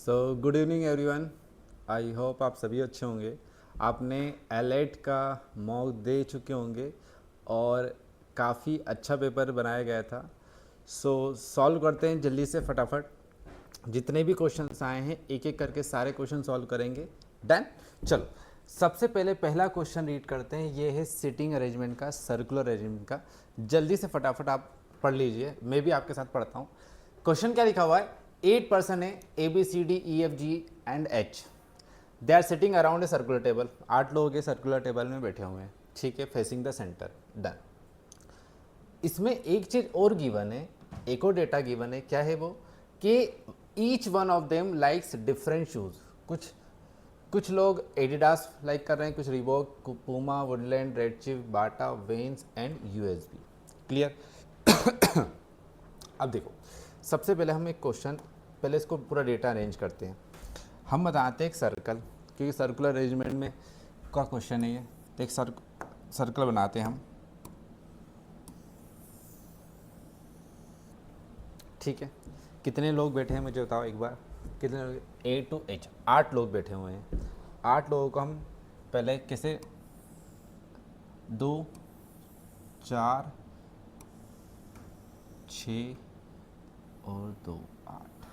Good evening everyone. I hope आप सभी अच्छे होंगे। आपने एलेट का मॉक दे चुके होंगे और काफ़ी अच्छा पेपर बनाया गया था। सॉल्व करते हैं जल्दी से फटाफट। जितने भी क्वेश्चंस आए हैं एक एक करके सारे क्वेश्चन सॉल्व करेंगे। डन। चलो, सबसे पहले पहला क्वेश्चन रीड करते हैं। ये है सिटिंग अरेंजमेंट का, सर्कुलर अरेंजमेंट का। जल्दी से फटाफट आप पढ़ लीजिए, मैं भी आपके साथ पढ़ता हूँ। क्वेश्चन क्या लिखा हुआ है? 8 पर्सन है, A B C D E F G and H. They are sitting around a circular table. 8 लोग ये सर्कुलर टेबल में बैठे हुए हैं, ठीक है, फेसिंग द सेंटर। डन। इसमें एक चीज और गिवन है, एक और डेटा गिवन है। क्या है वो? कि each one of them likes different shoes. कुछ कुछ लोग एडिडास लाइक कर रहे हैं, कुछ Reebok, Puma, Woodland, Red Chief, Bata, Vans and USB. Clear? अब देखो, सबसे पहले हम एक क्वेश्चन, पहले इसको पूरा डेटा अरेंज करते हैं। हम बताते हैं एक सर्कल, क्योंकि सर्कुलर अरेंजमेंट में का क्वेश्चन है ये। तो एक सर्कल बनाते हैं हम, ठीक है। कितने लोग बैठे हैं मुझे बताओ एक बार, कितने लोग? ए टू एच, 8 लोग बैठे हुए हैं। 8 लोगों को हम पहले कैसे, 2 4 6 और 2 8।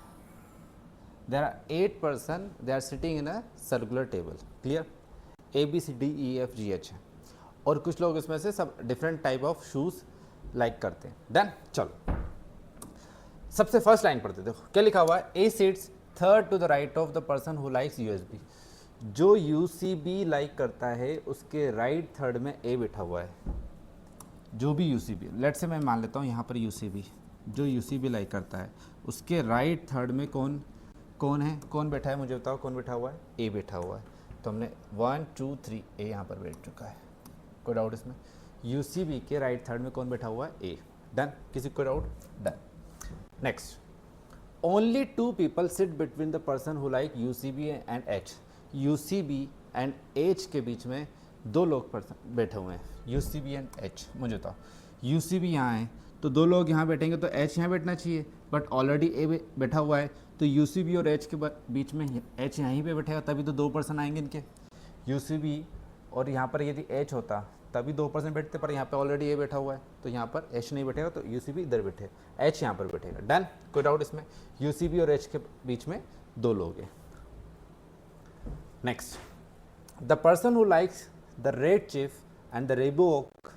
There are 8 person, they are sitting in a circular table. Clear? A B C D E F G H है, और कुछ लोग इसमें से सब different type of shoes like करते हैं। डन। चलो, सबसे फर्स्ट लाइन पढ़ते, देखो क्या लिखा हुआ है। A sits third to the right of the person who likes USB. जो यूसीबी लाइक करता है उसके राइट थर्ड में ए बैठा हुआ है। जो भी यूसीबी, लेट से मैं मान लेता हूँ यहाँ पर यूसीबी, जो यूसीबी लाइक करता है उसके राइट थर्ड में कौन कौन है, कौन बैठा है? मुझे बताओ कौन बैठा हुआ है? ए बैठा हुआ है। तो हमने 1 2 3 ए यहाँ पर बैठ चुका है, कोई डाउट इसमें? यूसीबी के राइट थर्ड में कौन बैठा हुआ है? ए। डन। किसी को doubt? Done. Next, only 2 people sit between the person who like UCB and H. UCB and H के बीच में 2 लोग पर्सन बैठे हुए हैं, यूसीबी एंड एच। मुझे बताओ, यूसीबी यहाँ है तो 2 लोग यहाँ बैठेंगे तो एच यहाँ बैठना चाहिए, बट ऑलरेडी ए बैठा हुआ है तो यूसीबी और एच के बीच में एच यहीं पे बैठेगा, तभी तो 2 पर्सन आएंगे इनके। यूसीबी और यहाँ पर यदि एच होता तभी 2 पर्सन बैठते, पर यहाँ पे ऑलरेडी ए बैठा हुआ है तो यहाँ पर एच नहीं बैठेगा, तो यूसीबी इधर बैठे, एच यहाँ पर बैठेगा। डन। कोई डाउट इसमें? यूसीबी और एच के बीच में 2 लोग हैं। Next, the person who likes the Red Chief and the Reebok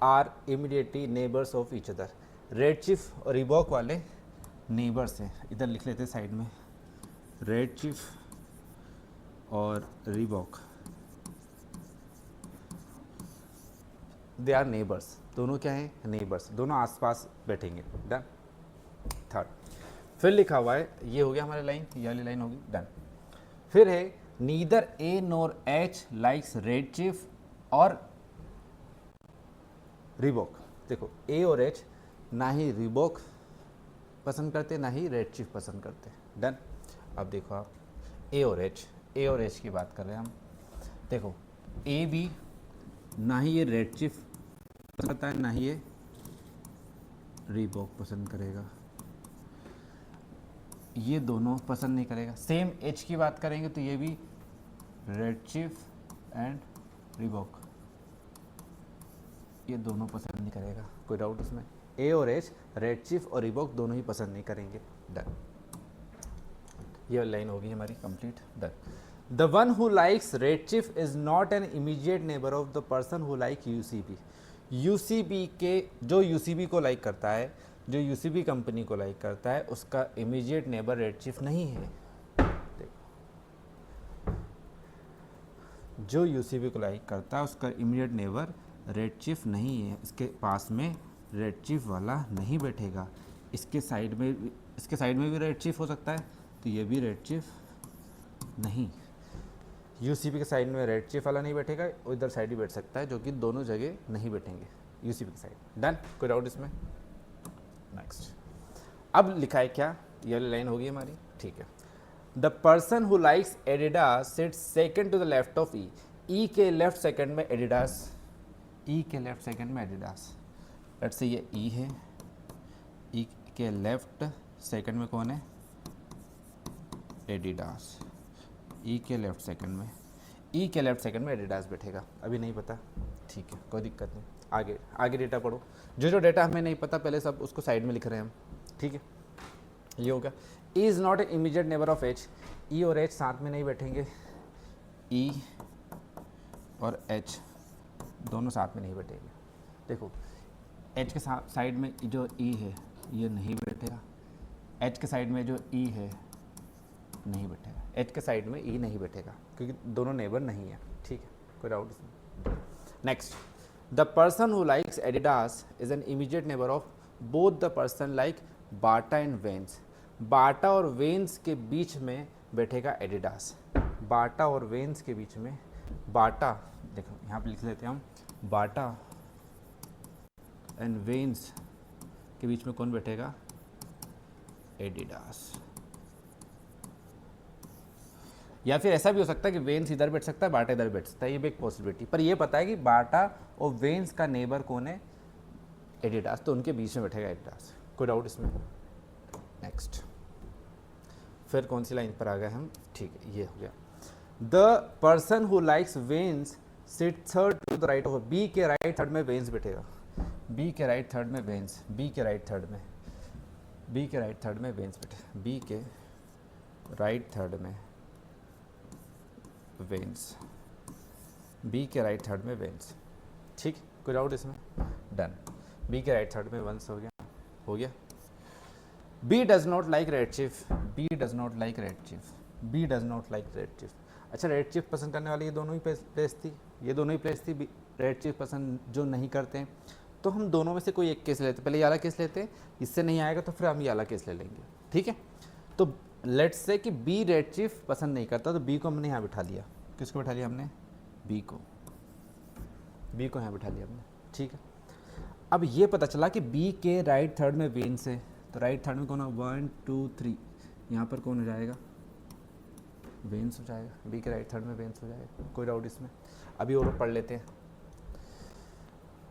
are immediately neighbours of each other. Red Chief और रिबॉक वाले नेबर्स हैं, इधर लिख लेते साइड में, रेड चिफ और रिबॉक, दे आर नेबर्स। दोनों क्या हैं? नेबर्स, दोनों आसपास बैठेंगे। डन। थर्ड, फिर लिखा हुआ है, ये हो गया हमारी लाइन, ये वाली लाइन होगी। डन। फिर है नीदर ए नोर एच लाइक्स रेड चिफ और रिबॉक। देखो, ए और एच ना ही रिबॉक पसंद करते ना ही रेड चिफ पसंद करते। डन। अब देखो आप, ए और एच की बात कर रहे हैं हम। देखो, ए बी ना ही ये रेड चिफ पसंद करता है ना ही ये रीबॉक पसंद करेगा, ये दोनों पसंद नहीं करेगा। सेम एच की बात करेंगे तो ये भी रेड चिफ एंड रीबॉक, ये दोनों पसंद नहीं करेगा। कोई डाउट इसमें? ए और एच, रेड चिफ और रीबॉक दोनों ही पसंद नहीं करेंगे। डन। ये लाइन होगी हमारी complete. Done. The one who likes red chief is not an immediate neighbour of the person who like UCB. UCB के, जो यूसीबी को लाइक करता है, जो यूसीबी कंपनी को लाइक करता है, उसका इमीडिएट नेबर रेड चिफ नहीं है। जो यूसीबी को लाइक करता है उसका इमीडिएट नेबर रेड चिफ नहीं है, इसके पास में रेड चिफ वाला नहीं बैठेगा। इसके साइड में भी रेड चिफ हो सकता है, तो ये भी रेड चिफ नहीं। यूसीबी के साइड में रेड चिफ वाला नहीं बैठेगा, वो इधर साइड ही बैठ सकता है, जो कि दोनों जगह नहीं बैठेंगे यूसीबी की साइड। डन। कोई डाउट इसमें? नेक्स्ट, अब लिखा है क्या, ये लाइन होगी हमारी, ठीक है। The person who likes Adidas sits second to the left of E. E के लेफ्ट सेकंड में एडिडास, ई के लेफ्ट सेकंड में एडिडास। लेट्स से ये ई है, ई के लेफ्ट सेकंड में कौन है? एडिडास, ई के लेफ्ट सेकंड में, ई के लेफ्ट सेकंड में एडिडास बैठेगा। अभी नहीं पता, ठीक है, कोई दिक्कत नहीं। आगे आगे डेटा पढ़ो, जो जो डेटा हमें नहीं पता पहले सब उसको साइड में लिख रहे हैं हम, ठीक है। ये होगा E is not a immediate neighbour of H, E और एच साथ में नहीं बैठेंगे, ई और एच दोनों साथ में नहीं बैठेंगे। देखो एच के साइड में जो ई है ये नहीं बैठेगा, एच के साइड में जो ई है नहीं बैठेगा, एच के साइड में ई नहीं बैठेगा क्योंकि दोनों नेबर नहीं है, ठीक है, कोई डाउट इसमें। Next, the person who likes Adidas is an immediate neighbour of both the person like Bata and Vans. Bata और वेंस के बीच में बैठेगा एडिडास, बाटा और वेंस के बीच में, बाटा देखो यहाँ पे लिख लेते हैं हम, बाटा एंड वेंस के बीच में कौन बैठेगा, एडिडास। या फिर ऐसा भी हो सकता है कि वेंस इधर बैठ सकता है, बाटा इधर बैठ सकता है, ये भी एक पॉसिबिलिटी। पर ये पता है कि बाटा और वेंस का नेबर कौन है, एडिडास, तो उनके बीच में बैठेगा एडिडास। कोई डाउट इसमें? नेक्स्ट, फिर कौन सी लाइन पर आ गए हम, ठीक है, ये हो गया। The person who likes Vans sit third to the right of, B के राइट थर्ड में वेंस बैठेगा, बी के राइट थर्ड में वेंस, बी के राइट थर्ड में, बी के राइट थर्ड में वेंस बैठे, बी के राइट थर्ड में वेंस, बी के राइट थर्ड में वेंस, ठीक, कोई डाउट इसमें? डन, बी के राइट थर्ड में वेंस हो गया, हो गया। B does not like Red Chief, B does not like Red Chief, B does not like Red Chief. अच्छा, रेड चीफ पसंद करने वाली ये दोनों ही प्लेस थी, ये दोनों ही प्लेस थी, रेड चीफ पसंद जो नहीं करते हैं, तो हम दोनों में से कोई एक केस लेते, पहले ये वाला केस लेते हैं, इससे नहीं आएगा तो फिर हम ये वाला केस ले लेंगे, ठीक है। तो लेट्स से कि बी रेड चीफ पसंद नहीं करता, तो बी को हमने यहाँ बिठा लिया, किसको बिठा लिया हमने, बी को, बी को यहाँ बिठा लिया हमने, ठीक है। अब ये पता चला कि बी के राइट थर्ड में वेंस है, तो राइट थर्ड में कौन है, 1 2 3, यहाँ पर कौन हो जाएगा, वेंस हो जाएगा, बी के राइट थर्ड में वेंस हो जाएगा, कोई डाउट इसमें? अभी और पढ़ लेते हैं।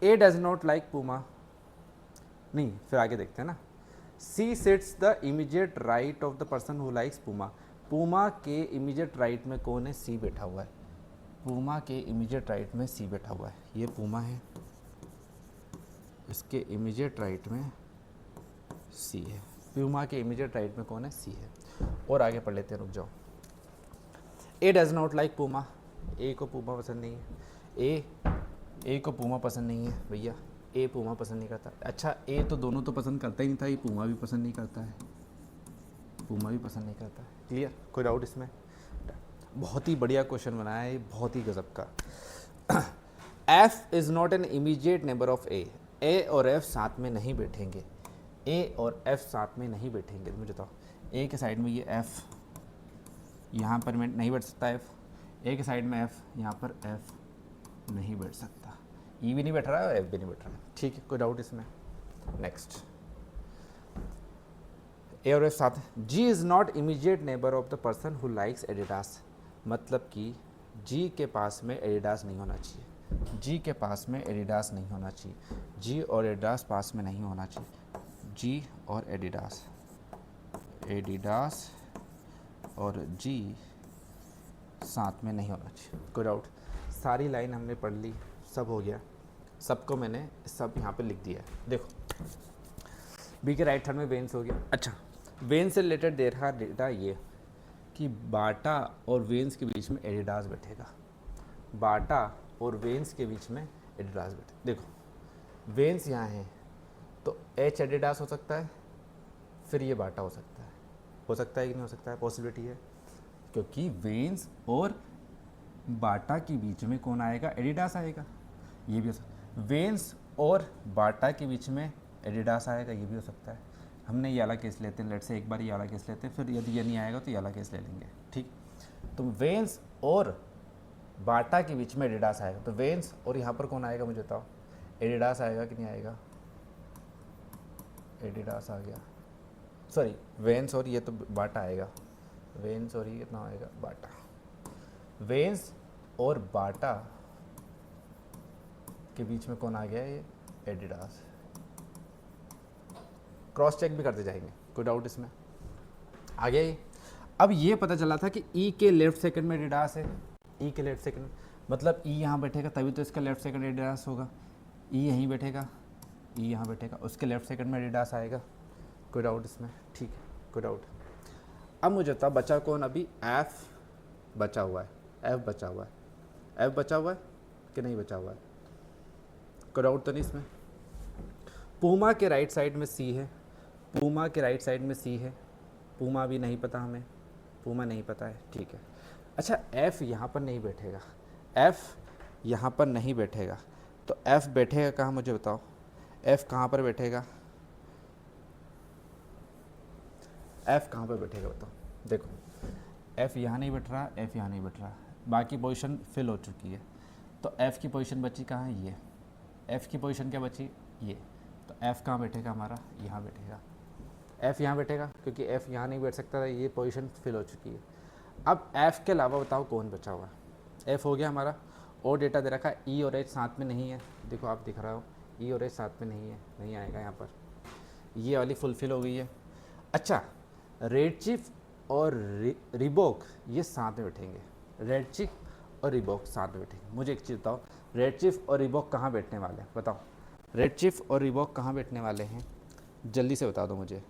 A does not like Puma, नहीं, फिर आगे देखते हैं ना। C sits the immediate right of the person who likes Puma, Puma के इमीडिएट राइट में कौन है, सी बैठा हुआ है, पूमा के इमीडिएट राइट में सी बैठा हुआ है, ये पूमा है, इसके इमीडिएट राइट में सी है, प्यूमा के इमीडिएट राइट में कौन है, सी है। और आगे पढ़ लेते हैं, रुक जाओ। ए डज नॉट लाइक पूमा, ए को पूमा पसंद नहीं है, ए को पूमा पसंद नहीं है भैया, ए पूमा पसंद नहीं करता। अच्छा, ए तो दोनों तो पसंद करता ही नहीं था, ये पूमा भी पसंद नहीं करता है, पूमा भी पसंद नहीं करता है, क्लियर, कोई डाउट इसमें? बहुत ही बढ़िया क्वेश्चन बनाया है, बहुत ही गजब का। F is not an immediate neighbour of A और एफ साथ में नहीं बैठेंगे, ए और एफ साथ में नहीं बैठेंगे, मुझे बताओ, ए के साइड में ये एफ, यहाँ पर मैं नहीं बैठ सकता एफ, ए के साइड में एफ, यहाँ पर एफ नहीं बैठ सकता, ई भी नहीं बैठ रहा है और एफ भी नहीं बैठ रहा है, ठीक है, कोई डाउट इसमें? नेक्स्ट, ए और एफ साथ, G is not immediate neighbour of the person who likes Adidas, मतलब कि जी के पास में एडिडास नहीं होना चाहिए, जी के पास में एडिडास नहीं होना चाहिए, जी और एडिडास पास में नहीं होना चाहिए, जी और एडिडास, एडिडास और जी साथ में नहीं होना चाहिए, कोई डाउट? सारी लाइन हमने पढ़ ली, सब हो गया, सबको मैंने सब यहाँ पे लिख दिया है। देखो, बी के राइट थर्ड में वेंस हो गया। अच्छा, वेंस से रिलेटेड देखा डेटा ये कि बाटा और वेंस के बीच में एडिडास बैठेगा, बाटा और वेंस के बीच में एडिडास बैठे। देखो, वेंस यहाँ है तो एच एडिडास हो सकता है, फिर ये बाटा हो सकता है कि नहीं हो सकता है, पॉसिबिलिटी है, क्योंकि वेंस और बाटा के बीच में कौन आएगा, एडिडास आएगा, ये भी हो सकता है। वेंस और बाटा के बीच में एडिडास आएगा, ये भी हो सकता है। हमने ये वाला केस लेते हैं, लेट से एक बार ये वाला केस लेते हैं, फिर यदि ये नहीं आएगा तो ये वाला केस ले लेंगे, ठीक। तो वेंस और बाटा के बीच में एडिडास आएगा, तो वेंस और यहाँ पर कौन आएगा मुझे बताओ, एडिडास आएगा कि नहीं आएगा, एडिडास आ गया, सॉरी वेंस और ये तो बाटा आएगा, वेंस और ये कितना आएगा, बाटा, वेंस और बाटा के बीच में कौन आ गया, ये एडिडास। क्रॉस चेक भी करते जाएंगे, कोई डाउट इसमें? आ गया ये। अब ये पता चला था कि ई के लेफ्ट सेकंड में एडिडास है, ई के लेफ्ट सेकंड मतलब ई यहाँ बैठेगा तभी तो इसका लेफ्ट सेकंड एडिडास होगा, ई यहीं बैठेगा, ई यहाँ बैठेगा, उसके लेफ्ट सेकंड में एडिडास आएगा, कोई डाउट इसमें? ठीक है, कोई डाउट? अब मुझे बता बचा कौन? अभी एफ बचा हुआ है, एफ बचा हुआ है, एफ बचा हुआ है कि नहीं बचा हुआ है? कोई डाउट तो नहीं इसमें? पूमा के राइट साइड में सी है, पूमा के राइट साइड में सी है, पूमा भी नहीं पता हमें, पूमा नहीं पता है, ठीक है। अच्छा एफ यहाँ पर नहीं बैठेगा, एफ यहाँ पर नहीं बैठेगा, तो एफ बैठेगा कहाँ मुझे बताओ? एफ कहाँ पर बैठेगा? एफ कहाँ पर बैठेगा बताओ? देखो एफ यहाँ नहीं बैठ रहा, एफ यहाँ नहीं बैठ रहा, बाकी पोजीशन फिल हो चुकी है, तो एफ की पोजीशन बची कहाँ? ये। एफ की पोजीशन क्या बची? ये। तो एफ कहाँ बैठेगा हमारा? यहाँ बैठेगा। एफ यहाँ बैठेगा क्योंकि एफ यहाँ नहीं बैठ सकता था, ये पोजीशन फिल हो चुकी है। अब एफ के अलावा बताओ कौन बचा हुआ है? एफ हो गया हमारा, और डेटा दे रखा है ई और एच साथ में नहीं है, देखो आप दिख रहा हो ई और एच साथ में नहीं है, नहीं आएगा यहाँ पर, ये वाली फुलफिल हो गई है। अच्छा रेडशिफ्ट और रिबॉक ये साथ में बैठेंगे, रेडशिफ्ट और रिबॉक साथ में बैठेंगे। मुझे एक चीज़ बताओ, रेडशिफ्ट और रिबॉक कहाँ बैठने वाले हैं? बताओ रेडशिफ्ट और रिबॉक कहाँ बैठने वाले हैं? जल्दी से बता दो मुझे।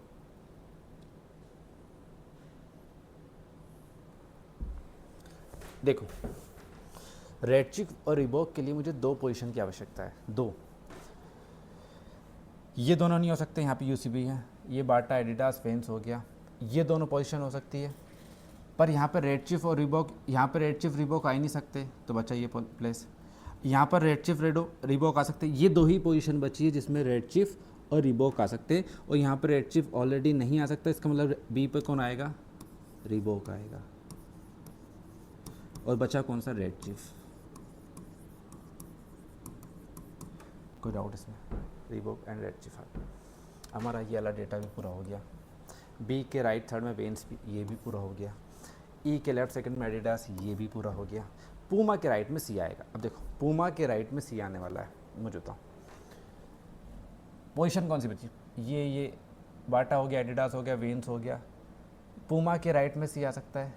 देखो रेडशिफ्ट और रिबॉक के लिए मुझे दो पोजीशन की आवश्यकता है, दो। ये दोनों नहीं हो सकते, यहाँ पे यूसीबी है, ये बाटा एडिडास वेंस हो गया, ये दोनों पोजीशन हो सकती है, पर यहाँ पर रेडशिफ्ट और रिबॉक, यहाँ पर रेडशिफ्ट रिबॉक आ ही नहीं सकते, तो बचा ये प्लेस। यहाँ पर रेडशिफ्ट रिबॉक आ सकते, ये दो ही पोजीशन बची है जिसमें रेडशिफ्ट और रिबॉक आ सकते हैं, और यहाँ पर रेडशिफ्ट ऑलरेडी नहीं आ सकता, इसका मतलब बी पे कौन आएगा? रिबॉक आएगा। और बचा कौन सा? रेडशिफ्ट। कोई डाउट इसमें? Reebok and redshift. हमारा ये वाला डेटा भी पूरा हो गया। बी के राइट थर्ड में वेंस भी, ये भी पूरा हो गया। ई के लेफ्ट सेकंड में एडिडास, ये भी पूरा हो गया। पूमा के राइट में सी आएगा। अब देखो पूमा के राइट में सी आने वाला है, मुझे बताओ पोजीशन कौन सी बची? ये बाटा हो गया, एडिडास हो गया, वेंस हो गया। पूमा के राइट में सी आ सकता है,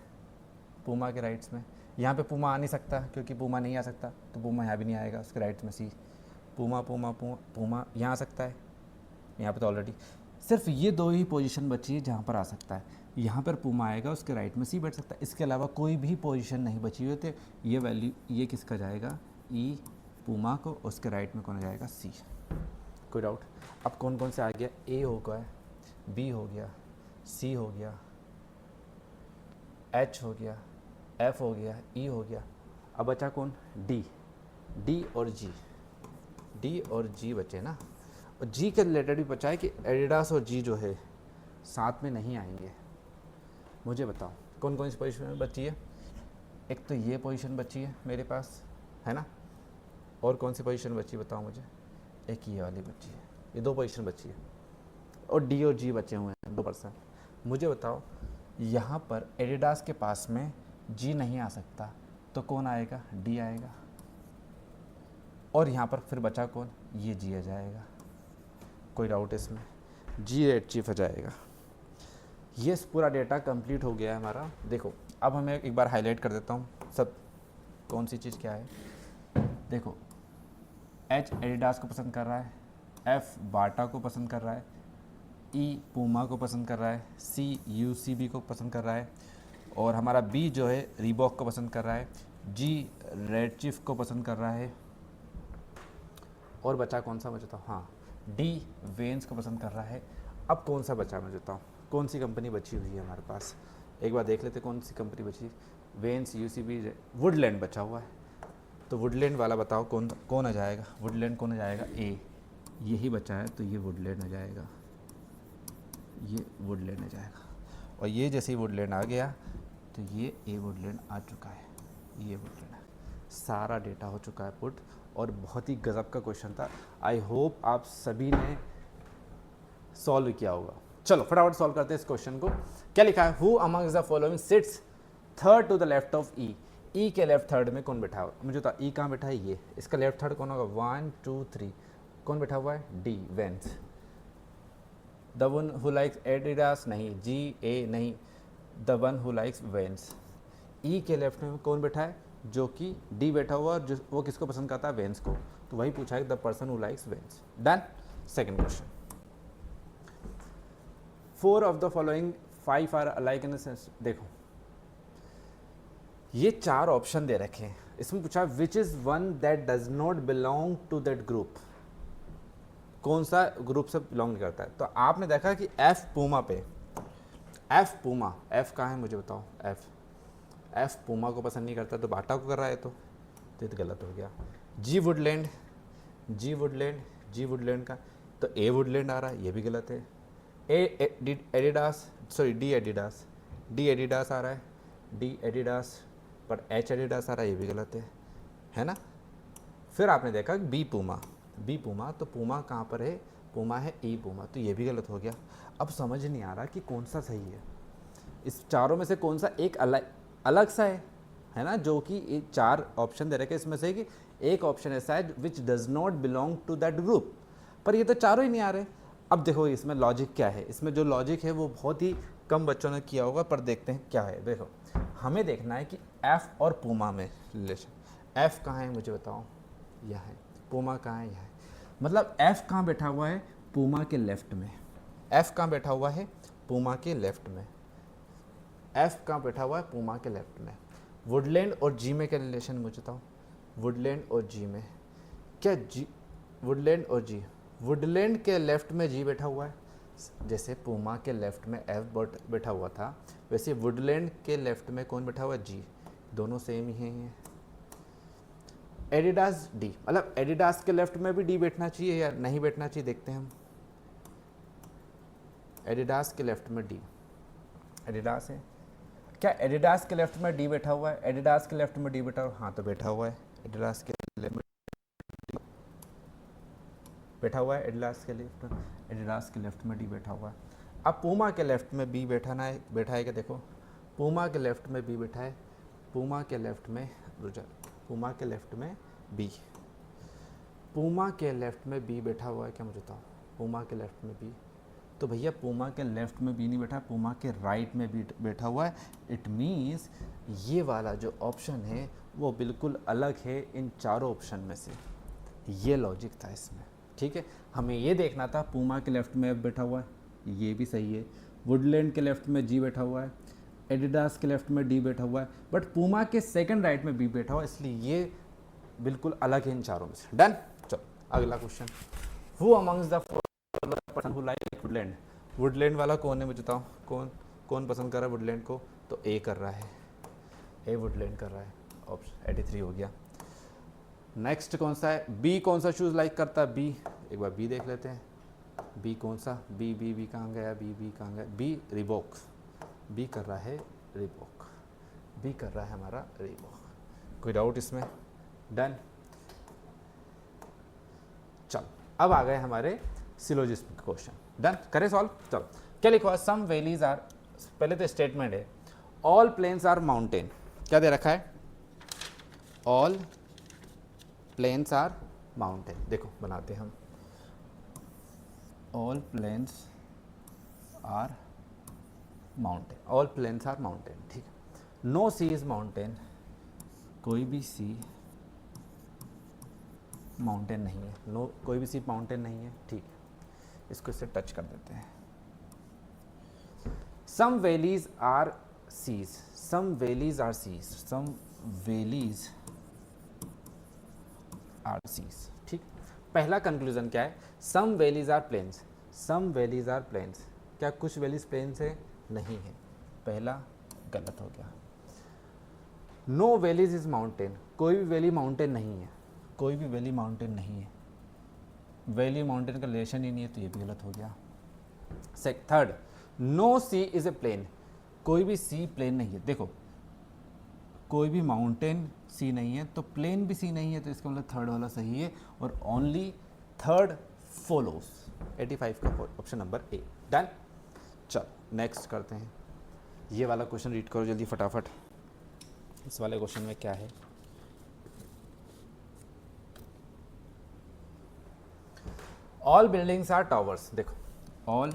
पूमा के राइट्स में। यहाँ पे पूमा आ नहीं सकता क्योंकि पूमा नहीं आ सकता, तो पूमा यहाँ भी नहीं आएगा, उसके राइट में सी। पूमा पूमा पूमा पूमा यहाँ आ सकता है, यहाँ पे तो ऑलरेडी सिर्फ ये दो ही पोजीशन बची है जहाँ पर आ सकता है। यहाँ पर पूमा आएगा, उसके राइट में सी बैठ सकता है, इसके अलावा कोई भी पोजीशन नहीं बची हुई। तो ये वैल्यू ये किसका जाएगा? ई पूमा को, उसके राइट में कौन जाएगा? सी। कोई डाउट? अब कौन कौन से आ गया? ए हो गया, बी हो गया, सी हो गया, एच हो गया, एफ हो गया, ई हो गया। अब बचा कौन? डी। डी और जी, डी और जी बचे ना। और जी के रिलेटेड भी बचा है कि एडिडास और जी जो है साथ में नहीं आएंगे। मुझे बताओ कौन कौन सी पोजीशन बची है? एक तो ये पोजीशन बची है मेरे पास, है ना, और कौन सी पोजीशन बची बताओ मुझे? एक ये वाली बची है, ये दो पोजीशन बची है, और डी और जी बचे हुए हैं 2%। मुझे बताओ यहाँ पर एडिडास के पास में जी नहीं आ सकता, तो कौन आएगा? डी आएगा। और यहाँ पर फिर बचा कौन? ये जी आ जाएगा। कोई डाउट इसमें? जी रेडशिफ्ट आ जाएगा। ये पूरा डेटा कंप्लीट हो गया है हमारा। देखो अब हमें एक बार हाईलाइट कर देता हूँ सब कौन सी चीज़ क्या है। देखो एच एडिडास को पसंद कर रहा है, एफ बाटा को पसंद कर रहा है, ई पूमा को पसंद कर रहा है, सी यूसीबी को पसंद कर रहा है, और हमारा बी जो है रीबॉक को पसंद कर रहा है, जी रेडशिफ्ट को पसंद कर रहा है, और बचा कौन सा? बचा? हाँ डी वेंस को पसंद कर रहा है। अब कौन सा बचा मुझे बताओ? कौन सी कंपनी बची हुई है हमारे पास? एक बार देख लेते कौन सी कंपनी बची। वेंस, यूसीबी, वुडलैंड बचा हुआ है, तो वुडलैंड वाला बताओ कौन कौन आ जाएगा? वुडलैंड कौन आ जाएगा? ए, यही बचा है तो ये वुडलैंड आ जाएगा, ये वुडलैंड आ जाएगा। और ये जैसे ही वुडलैंड आ गया तो ये ए वुडलैंड आ चुका है, ये वुडलैंड है। सारा डेटा हो चुका है पुट, और बहुत ही गजब का क्वेश्चन था। आई होप आप सभी ने सॉल्व किया होगा। चलो फटाफट सॉल्व करते हैं इस क्वेश्चन को। क्या लिखा है? Who amongst the following sits third to the left of E? E के लेफ्ट थर्ड में कौन बैठा हुआ? मुझे तो ई कहाँ बैठा है? ये। इसका लेफ्ट थर्ड कौन होगा? 1 2 3 कौन बैठा हुआ है? D Vans. The one who likes Adidas नहीं, जी ए नहीं, the one who likes Vans. E के लेफ्ट में कौन बैठा है, जो कि डी बैठा हुआ और जो वो किसको पसंद करता है, वेंस को, तो वही पूछा है the person who likes Vans. Done. Second question, 4 of the following 5 are alike in the sense. देखो ये 4 ऑप्शन दे रखे हैं, इसमें पूछा which is one that does not belong to that group, कौन सा ग्रुप से बिलोंग नहीं करता है। तो आपने देखा कि एफ पूमा पे, एफ पूमा, एफ कहाँ है मुझे बताओ, एफ पूमा को पसंद नहीं करता तो बाटा को कर रहा है, तो गलत हो गया। जी वुडलैंड, जी वुडलैंड, जी वुडलैंड का तो ए वुडलैंड आ रहा है, ये भी गलत है। Adidas, sorry D Adidas, D Adidas आ रहा है, डी एडिडास, पर एच एडिडास आ रहा है, ये भी गलत है ना। फिर आपने देखा बी पूमा, बी पूमा, तो पूमा कहाँ पर है, पूमा है ई पूमा, तो ये भी गलत हो गया। अब समझ नहीं आ रहा कि कौन सा सही है, इस चारों में से कौन सा एक अलग सा है ना, जो कि 4 ऑप्शन दे रखे इसमें से कि एक ऑप्शन ऐसा है which does not belong to that group, पर ये तो चारों ही नहीं आ रहे। अब देखो इसमें लॉजिक क्या है, इसमें जो लॉजिक है वो बहुत ही कम बच्चों ने किया होगा, पर देखते हैं क्या है। देखो हमें देखना है कि एफ और पूमा में रिलेशन, एफ कहाँ है मुझे बताओ, यह है, पूमा कहाँ है, यह है, मतलब एफ कहाँ बैठा हुआ है, पूमा के लेफ्ट में, एफ कहाँ बैठा हुआ है, पूमा के लेफ्ट में, एफ कहाँ बैठा हुआ है, पूमा के लेफ्ट में। वुडलैंड और जी में क्या रिलेशन मुझे बताओ, वुडलैंड और जी में क्या, जी वुडलैंड और जी, वुडलैंड के लेफ्ट में जी बैठा हुआ है, जैसे पूमा के लेफ्ट में एफ बैठा हुआ था, वैसे वुडलैंड के लेफ्ट में कौन बैठा हुआ है, जी, दोनों सेम ही हैं। एडिडास डी, मतलब एडिडास के लेफ्ट में भी डी बैठना चाहिए या नहीं बैठना चाहिए, देखते हैं हम। एडिडास के लेफ्ट में डी, एडिडास है क्या, एडिडास के लेफ्ट में डी बैठा हुआ है, एडिडास के लेफ्ट में डी बैठा हुआ है, हाँ तो बैठा हुआ है, एडिडास के लेफ्ट में बैठा हुआ है, एडिडास के लेफ्ट में, एडिडास के लेफ्ट में डी बैठा हुआ है। अब पूमा के लेफ्ट में बी बैठा है क्या, देखो पूमा के लेफ्ट में बी बैठा है, पूमा के लेफ्ट में रुजा, पूमा के लेफ्ट में बी, पूमा के लेफ्ट में बी बैठा हुआ है क्या मुझे बताओ, पूमा के लेफ्ट में बी, तो भैया पूमा के लेफ्ट में बी नहीं बैठा, पूमा के राइट में बी बैठा हुआ है। इट मीन्स ये वाला जो ऑप्शन है वो बिल्कुल अलग है इन चारों ऑप्शन में से, ये लॉजिक था इसमें, ठीक है। हमें ये देखना था पूमा के लेफ्ट में एफ बैठा हुआ है, ये भी सही है, वुडलैंड के लेफ्ट में जी बैठा हुआ है, एडिडास के लेफ्ट में डी बैठा हुआ है, बट पूमा के सेकंड राइट में बी बैठा हुआ है, इसलिए ये बिल्कुल अलग है इन चारों में से। डन। चलो अगला question, who amongst the person who like Woodland, Woodland वाला कौन है मुझे बताओ, कौन पसंद कर रहा है वुडलैंड को, तो ए कर रहा है, ए वुडलैंड कर रहा है, ऑप्शन 83 हो गया। नेक्स्ट कौन सा है, बी कौन सा शूज़ लाइक करता है, बी, एक बार बी देख लेते हैं, बी कौन सा, बी बी बी कहाँ गया, बी कहाँ गया, बी रिबॉक, बी कर रहा है रिबॉक, बी कर रहा है हमारा रिबॉक, कोई डाउट इसमें। डन। चलो अब आ गए हमारे सिलोजिज्म के क्वेश्चन, डन करें सॉल्व। चलो क्या लिखा है, सम वैलीज आर, पहले तो स्टेटमेंट है, ऑल प्लेन्स आर माउंटेन, क्या दे रखा है, ऑल प्लेन्स आर माउंटेन, देखो बनाते हम, all plains are mountain, all plains are mountain, ठीक है। नो सी इज माउंटेन, कोई भी सी माउंटेन नहीं है, नो कोई भी सी माउंटेन नहीं है, ठीक है, इसको इससे टच कर देते हैं। Some valleys are seas, some valleys are seas, some valleys are seas, ठीक। पहला कंक्लूजन क्या है, some valleys are plains, some valleys are plains, क्या कुछ वैलीज प्लेन्स है, नहीं है, पहला गलत हो गया। नो वैलीज इज माउंटेन, कोई भी वैली माउंटेन नहीं है, कोई भी वैली माउंटेन नहीं है, वैली माउंटेन का रिलेशन ही नहीं है, तो ये भी गलत हो गया। Third, no sea is a plain, कोई भी सी प्लेन नहीं है, देखो कोई भी माउंटेन सी नहीं है तो प्लेन भी सी नहीं है, तो इसका मतलब थर्ड वाला सही है, और ओनली थर्ड फॉलोस, 85 का ऑप्शन नंबर ए। डन। चलो नेक्स्ट करते हैं, ये वाला क्वेश्चन रीड करो जल्दी फटाफट, इस वाले क्वेश्चन में क्या है, ऑल बिल्डिंग्स आर टावर्स, देखो all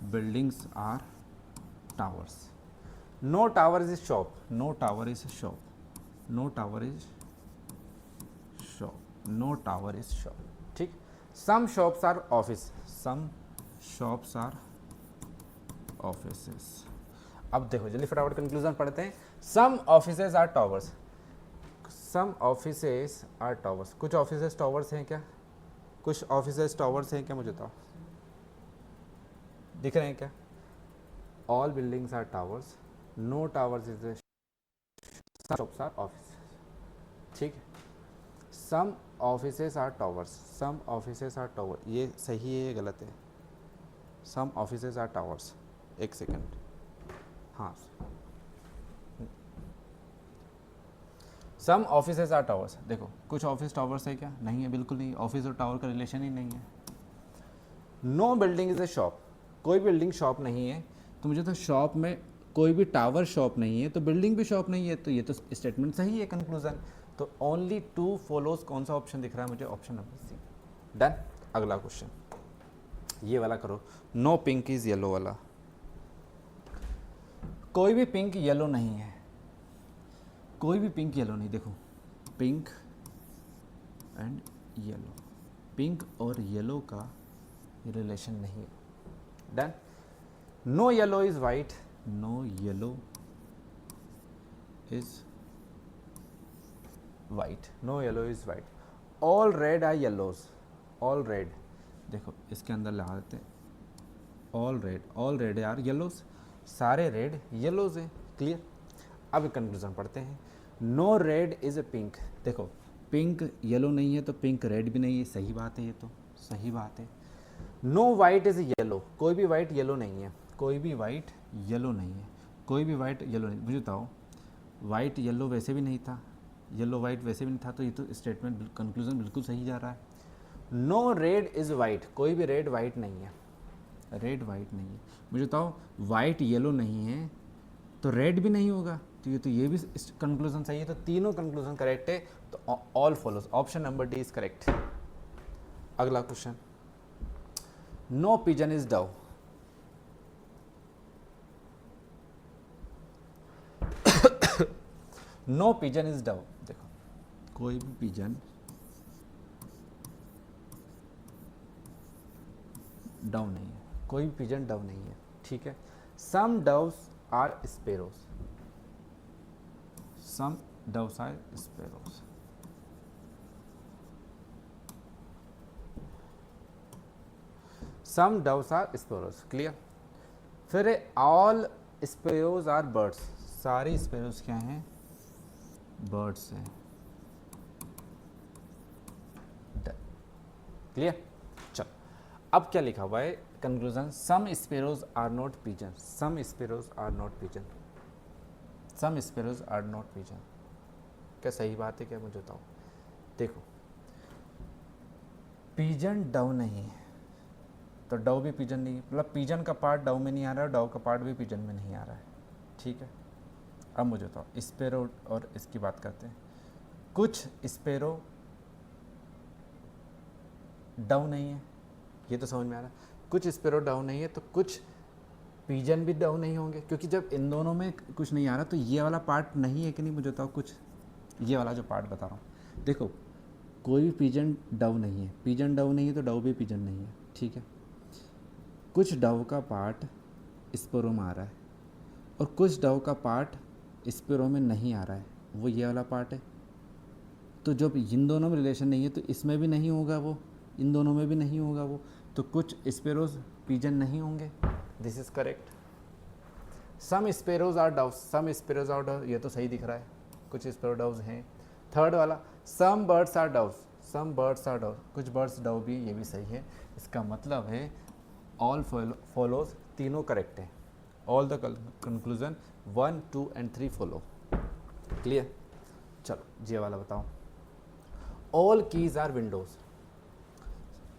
buildings are towers, no tower is shop, no tower is shop, no tower is shop, no tower is shop, ठीक। Some shops are office, some shops are offices. अब देखो जल्दी फटाफट conclusion पढ़ते हैं। Some offices are towers, some offices are towers. कुछ offices towers हैं क्या? कुछ ऑफिसेज टावर्स हैं क्या? मुझे बताओ, दिख रहे हैं क्या? All buildings are towers, no towers is the shops are office, ठीक है। Some offices are towers, some offices are tower, ये सही है ये गलत है? सम ऑफिसेज आर टावर्स, एक सेकेंड, हाँ। सम ऑफिसेज आर टावर्स, देखो कुछ ऑफिस टावर्स है क्या? नहीं है, बिल्कुल नहीं। ऑफिस और टावर का रिलेशन ही नहीं है। No building is a shop, कोई बिल्डिंग शॉप नहीं है। तो मुझे तो शॉप में कोई भी टावर शॉप नहीं है तो बिल्डिंग भी शॉप नहीं है, तो ये तो स्टेटमेंट सही है, कंक्लूजन। तो ओनली टू फॉलोज, कौन सा ऑप्शन दिख रहा है मुझे? Option number C. डन। अगला क्वेश्चन ये वाला करो, नो पिंक इज येलो वाला। कोई भी पिंक येलो नहीं है, कोई भी पिंक येलो नहीं। देखो पिंक एंड येलो, पिंक और येलो का रिलेशन नहीं है। Done. No yellow is white, no yellow is white, no yellow is white. All red are yellows, all red, देखो इसके अंदर लगा देते हैं ऑल रेड आर येलोज, सारे रेड येलोज हैं, क्लियर। अब कंक्लूजन पढ़ते हैं। No red is a pink, देखो पिंक येलो नहीं है तो पिंक रेड भी नहीं है, सही बात है, ये तो सही बात है। नो वाइट इज येलो, कोई भी वाइट येलो नहीं है, कोई भी वाइट येलो नहीं है, कोई भी वाइट येलो नहीं। मुझे बताओ, वाइट येलो वैसे भी नहीं था, येलो वाइट वैसे भी नहीं था, तो ये तो स्टेटमेंट कंक्लूजन बिल्कुल सही जा रहा है। नो रेड इज़ वाइट, कोई भी रेड वाइट नहीं है, रेड वाइट नहीं है। मुझे बताओ वाइट येलो नहीं है तो रेड भी नहीं होगा, तो ये भी कंक्लूजन सही है। तो तीनों कंक्लूजन करेक्ट है, तो all follows, option number D is correct. अगला question, no pigeon is dove. No pigeon is dove, देखो कोई भी पिजन डव नहीं है, कोई भी पिजन डव नहीं है, ठीक है। Some doves are sparrows, some doves are sparrows, some doves are sparrows, clear. फिर ऑल स्पेरोज आर बर्ड्स, सारी स्पेरोज क्या हैं? बर्ड्स हैं, क्लियर। चलो अब क्या लिखा हुआ है conclusion, some sparrows are not pigeon, some sparrows are not pigeon, some sparrows are not pigeon. क्या सही बात है क्या? मुझे बताओ। देखो पिजन डव नहीं है तो डव भी पिजन नहीं है, मतलब पिजन का पार्ट डव में नहीं आ रहा है, डव का पार्ट भी पिजन में नहीं आ रहा है, ठीक है। अब मुझे बताओ स्पेरो और इसकी बात करते हैं। कुछ स्पेरो डव नहीं है, ये तो समझ में आ रहा है। कुछ स्पेरो डव नहीं है तो कुछ पिजन भी डव नहीं होंगे, क्योंकि जब इन दोनों में कुछ नहीं आ रहा तो ये वाला पार्ट नहीं है कि नहीं? मुझे बताओ कुछ, ये वाला जो पार्ट बता रहा हूँ, देखो कोई भी पिजन डव नहीं है, पिजन डव नहीं है तो डव भी पिजन नहीं है, ठीक है। कुछ डव का पार्ट स्पेरो में आ रहा है और कुछ डव का पार्ट स्पेरो में नहीं आ रहा है, वो ये वाला पार्ट है। तो जब इन दोनों में रिलेशन नहीं है तो इसमें भी नहीं होगा वो, इन दोनों में भी नहीं होगा वो, तो कुछ स्पेरोज पिजन नहीं होंगे, this is correct. Some sparrows are doves, some sparrows are dove, ये तो सही दिख रहा है, कुछ स्पेरो डव्स हैं। थर्ड वाला some birds are doves, some birds are dove, कुछ बर्ड्स डव भी, ये भी सही है। इसका मतलब है ऑल फॉलोज, तीनों करेक्ट है, all the conclusion 1, 2 and 3 follow, clear. चलो ये वाला बताओ, all keys are windows,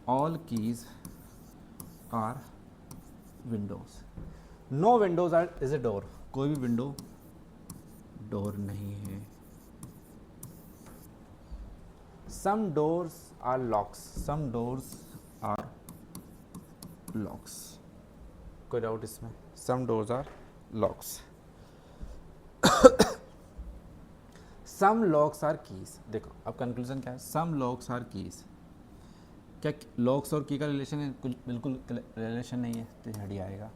all keys are windows. No windows are is a door, कोई भी विंडो डोर नहीं है। Some doors are locks, some doors are locks, कोई डाउट इसमें? Some doors are locks. Some locks are keys. देखो अब conclusion क्या है, सम लॉक्स आर कीज। क्या लॉक्स और की का रिलेशन है? बिल्कुल रिलेशन नहीं है, तो हट आएगा।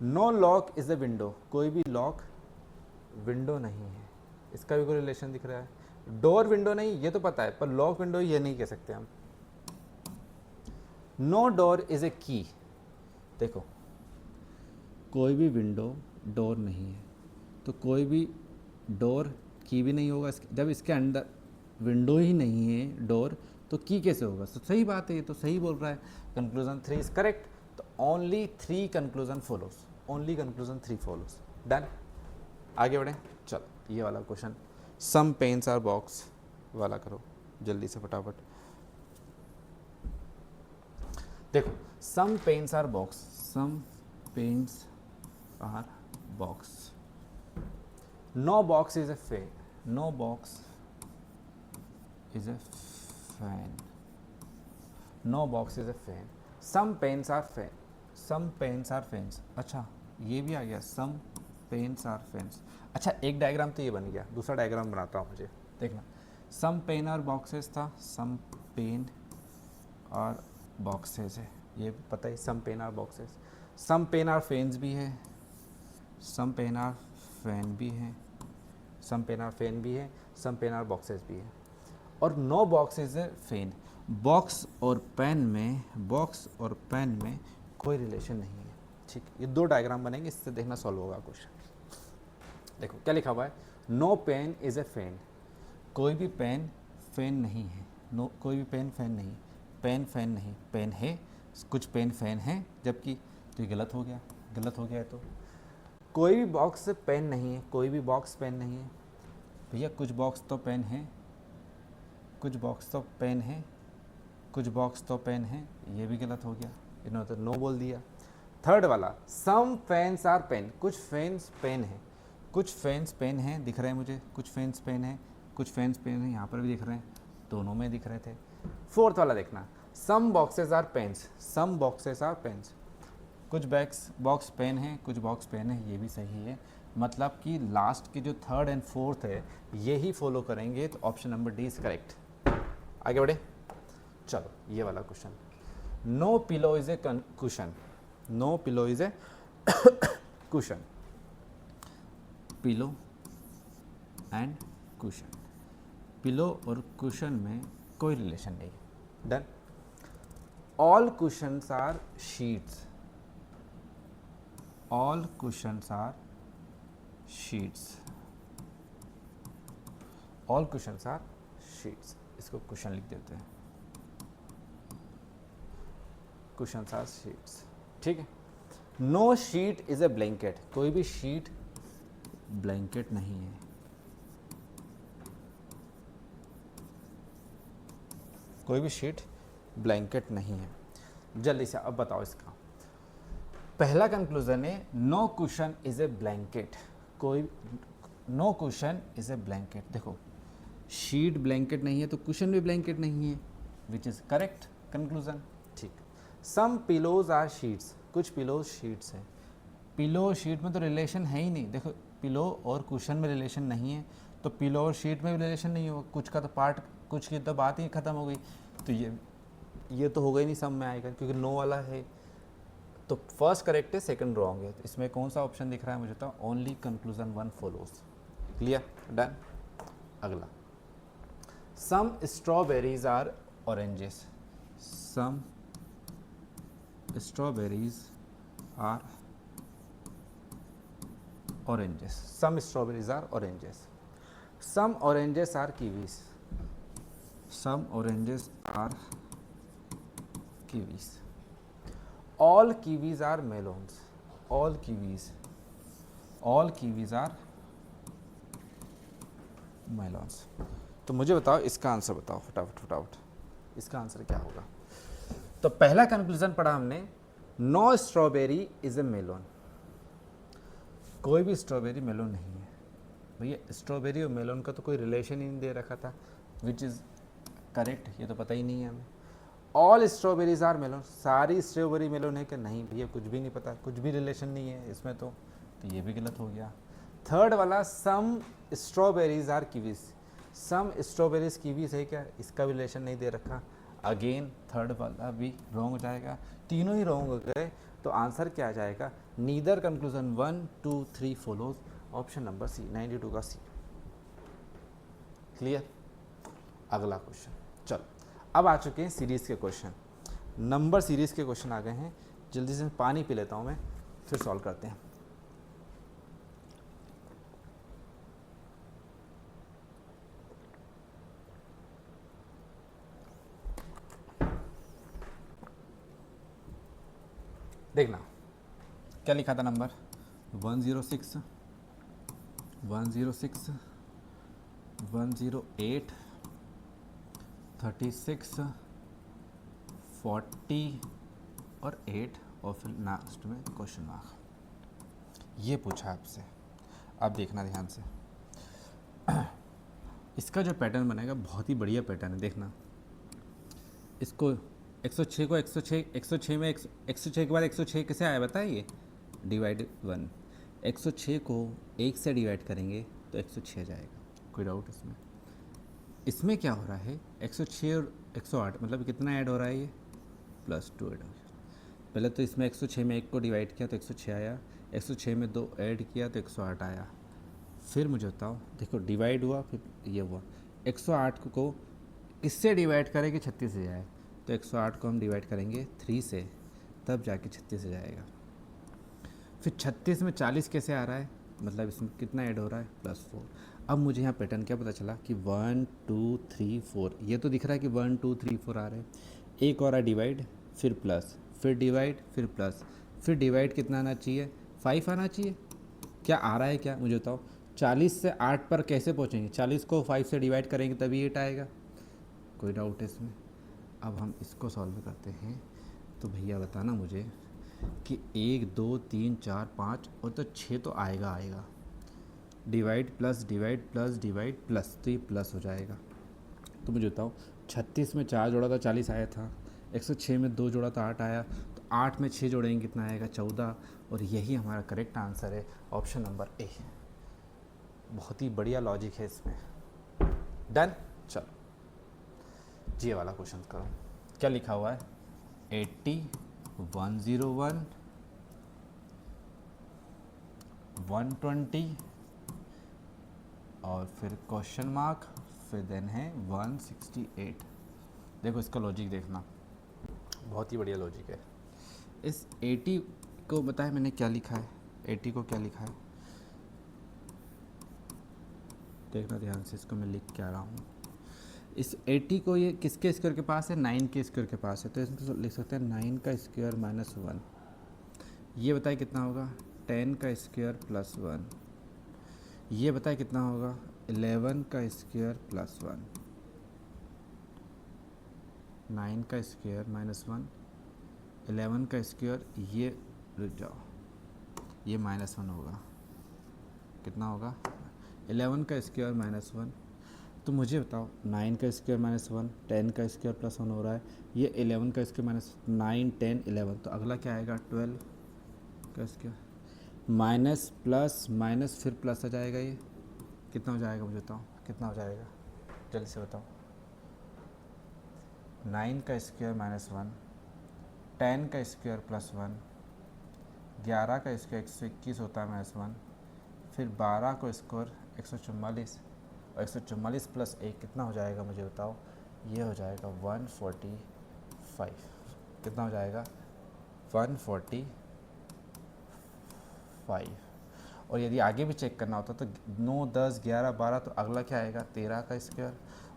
No lock is a window, कोई भी लॉक विंडो नहीं है, इसका भी कोई रिलेशन दिख रहा है। डोर विंडो नहीं, ये तो पता है, पर लॉक विंडो ये नहीं कह सकते हम। नो डोर इज ए की, देखो कोई भी विंडो डोर नहीं है, तो कोई भी डोर की भी नहीं होगा। जब इसके अंदर विंडो ही नहीं है डोर, तो की कैसे होगा? तो सही बात है, ये तो सही बोल रहा है। Conclusion 3 is correct. तो only 3 conclusion follows, only conclusion 3 follows. Done, आगे बढ़े। चलो ये वाला question, some pens are box वाला करो जल्दी से फटाफट। देखो some pens are box, some pens are box. No box is a fan, no box is a fan, no box is a fan. Some pens are fan, some pens are fans. अच्छा ये भी आ गया, सम pens are fans. अच्छा एक diagram तो ये बन गया, दूसरा डायग्राम बनाता हूँ मुझे, देखना। सम पेन आर बॉक्सेस था, सम पेन और बॉक्सेस है, ये पता ही, some pen are boxes. Some pen are fans भी है, सम पेन आर फैन भी है, सम पेन आर फैन भी है, सम पेन आर बॉक्सेस भी है। और no box is a fan. Box और पेन में, बॉक्स और पेन में कोई रिलेशन नहीं है। ठीक, ये 2 डायग्राम बनेंगे, इससे देखना सॉल्व होगा क्वेश्चन। देखो क्या लिखा हुआ है, no pen is a fan, कोई भी पेन फैन नहीं है। नो, कोई भी पेन फैन नहीं, पेन फैन नहीं, पेन है, कुछ पेन फैन है, जबकि तो ये गलत हो गया, गलत हो गया है। तो कोई भी बॉक्स पेन नहीं है, कोई भी बॉक्स पेन नहीं है। भैया कुछ बॉक्स तो पेन है, कुछ बॉक्स तो पेन है, कुछ बॉक्स तो पेन है, ये भी गलत हो गया, इन्होंने तो नो बोल दिया। थर्ड वाला, सम फैंस आर पेन, कुछ फैंस पेन है, कुछ फैंस पेन है दिख रहे हैं मुझे, कुछ फैंस पेन है, कुछ फैंस पेन है, यहाँ पर भी दिख रहे हैं, दोनों में दिख रहे थे। फोर्थ वाला देखना, some boxes are pens, some boxes are pens, कुछ बॉक्स पेन है, कुछ बॉक्स पेन है, ये भी सही है। मतलब कि लास्ट के जो थर्ड एंड फोर्थ है ये ही फॉलो करेंगे, तो option number D is correct. आगे बढ़े, चलो ये वाला question, no pillow is a cushion, no pillow is a cushion, pillow and cushion, pillow और कुशन में कोई रिलेशन नहीं है। Done. All cushions are sheets, all cushions are sheets, all cushions are sheets, इसको कुशन लिख देते हैं, cushions are sheets. ठीक है। No sheet is a blanket, कोई भी शीट ब्लैंकेट नहीं है, कोई भी शीट ब्लैंकेट नहीं है। जल्दी से अब बताओ इसका। पहला कंक्लूजन है no cushion is a blanket, कोई no cushion is a blanket. देखो शीट ब्लैंकेट नहीं है तो कुशन भी ब्लैंकेट नहीं है, विच इज करेक्ट कंक्लूजन। ठीक। सम पिलोज आर शीट्स, कुछ पिलोज शीट्स है, पिलो शीट में तो रिलेशन है ही नहीं। देखो पिलो और कुशन में रिलेशन नहीं है, तो पिलो और शीट में भी रिलेशन नहीं होगा, कुछ का तो पार्ट, कुछ की तो बात ही खत्म हो गई, तो ये तो होगा ही नहीं, सब में आएगा क्योंकि नो वाला है। तो फर्स्ट करेक्ट है, सेकंड रॉन्ग है। तो इसमें कौन सा ऑप्शन दिख रहा है मुझे? तो only conclusion 1 follows. Clear, done. अगला, some strawberries are oranges, some strawberries are oranges, some strawberries are oranges, some oranges are kiwis, some oranges are kiwis, all kiwis are melons, all kiwis are melons. तो मुझे बताओ इसका answer बताओ फटाफट फटाफट, इसका answer क्या होगा? तो पहला कंक्लूजन पढ़ा हमने, no strawberry is a melon, कोई भी स्ट्रॉबेरी मेलोन नहीं है। भैया स्ट्रॉबेरी और मेलोन का तो कोई रिलेशन ही नहीं दे रखा था, विच इज़ करेक्ट, ये तो पता ही नहीं है हमें। ऑल स्ट्रॉबेरीज आर मेलोन, सारी स्ट्रॉबेरी मेलोन है कि नहीं? भैया कुछ भी नहीं पता, कुछ भी रिलेशन नहीं है इसमें, तो ये भी गलत हो गया। थर्ड वाला, some strawberries are kiwis, some strawberries kiwis है क्या, इसका भी रिलेशन नहीं दे रखा। अगेन थर्ड वाला भी रॉन्ग हो जाएगा, तीनों ही रॉन्ग हो गए। तो आंसर क्या आ जाएगा, neither conclusion 1 2 3 follows, option number C 92 का सी। क्लियर। अगला क्वेश्चन, चलो अब आ चुके हैं सीरीज़ के क्वेश्चन, नंबर सीरीज़ के क्वेश्चन आ गए हैं। जल्दी से पानी पी लेता हूँ मैं, फिर सॉल्व करते हैं। देखना क्या लिखा था नंबर 106 106 108 36 40 और 8 और फिर लास्ट में क्वेश्चन मार्क। ये पूछा आपसे, अब देखना ध्यान से। इसका जो पैटर्न बनेगा बहुत ही बढ़िया पैटर्न है, देखना। इसको 106 को 106 में 106 के बाद 106 कैसे आया बताइए, डिवाइड 1। 106 को 1 से डिवाइड करेंगे तो 106 जाएगा, कोई डाउट इसमें। इसमें क्या हो रहा है, 106 और 108 मतलब कितना ऐड हो रहा है, ये +2 ऐड हो गया। पहले तो इसमें 106 में 1 को डिवाइड किया तो 106 आया, 106 में 2 ऐड किया तो 108 आया। फिर मुझे बताओ, देखो डिवाइड हुआ फिर ये हुआ, 108 को किससे डिवाइड करेंगे, 36 से जाए, तो 108 को हम डिवाइड करेंगे 3 से, तब जाके 36 से जाएगा। फिर 36 में 40 कैसे आ रहा है, मतलब इसमें कितना ऐड हो रहा है, +4। अब मुझे यहाँ पैटर्न क्या पता चला कि 1 2 3 4, ये तो दिख रहा है कि 1 2 3 4 आ रहे हैं। एक और डिवाइड, फिर प्लस, फिर डिवाइड, फिर प्लस, फिर डिवाइड कितना आना चाहिए, 5 आना चाहिए। क्या आ रहा है क्या मुझे बताओ, 40 से 8 पर कैसे पहुँचेंगे, 40 को 5 से डिवाइड करेंगे तभी 8 आएगा, कोई डाउट है इसमें। अब हम इसको सॉल्व करते हैं, तो भैया बताना मुझे कि 1 2 3 4 5 और तो 6 तो आएगा आएगा, divide plus divide plus divide plus, तो ये प्लस हो जाएगा। तो मुझे बताओ 36 में 4 जोड़ा था 40 आया था, 106 में 2 जोड़ा था 8 आया, तो 8 में 6 जोड़ेंगे कितना आएगा, 14। और यही हमारा करेक्ट आंसर है, ऑप्शन नंबर ए। बहुत ही बढ़िया लॉजिक है इसमें। डन। चलो जी वाला क्वेश्चन करो, क्या लिखा हुआ है, 80 101 120 और फिर क्वेश्चन मार्क, फिर देन है 168। देखो इसका लॉजिक देखना, बहुत ही बढ़िया लॉजिक है। इस 80 को बताया मैंने क्या लिखा है, 80 को क्या लिखा है, देखना ध्यान से, इसको मैं लिख क्या रहा हूँ। इस 80 को ये किसके स्क्वायर के पास है, 9 के स्क्वायर के पास है, तो इसमें लिख सकते हैं 9 का स्क्वायर -1। ये बताए कितना होगा, 10 का स्क्वायर +1। ये बताए कितना होगा, 11 का स्क्वायर +1। 9 का स्क्वायर -1, 11 का स्क्वायर, ये रुक जाओ, ये -1 होगा, कितना होगा, 11 का स्क्वायर -1। तो मुझे बताओ 9 का स्क्वायर -1, 10 का स्क्वायर +1 हो रहा है, ये 11 का स्क्वायर -9 10 11, तो अगला क्या आएगा, 12 का स्क्वायर माइनस प्लस माइनस फिर प्लस आ जाएगा, ये कितना हो जाएगा मुझे बताओ, कितना हो जाएगा जल्दी से बताओ। 9 का स्क्वायर -1, 10 का स्क्वायर +1, 11 का स्क्वायर 121 होता है -1, फिर 12 को स्क्वायर 144 और 144 + 1 कितना हो जाएगा मुझे बताओ, ये हो जाएगा 145। कितना हो जाएगा, 145। और यदि आगे भी चेक करना होता तो 9 10 11 12, तो अगला क्या आएगा, 13 का स्क्वायर।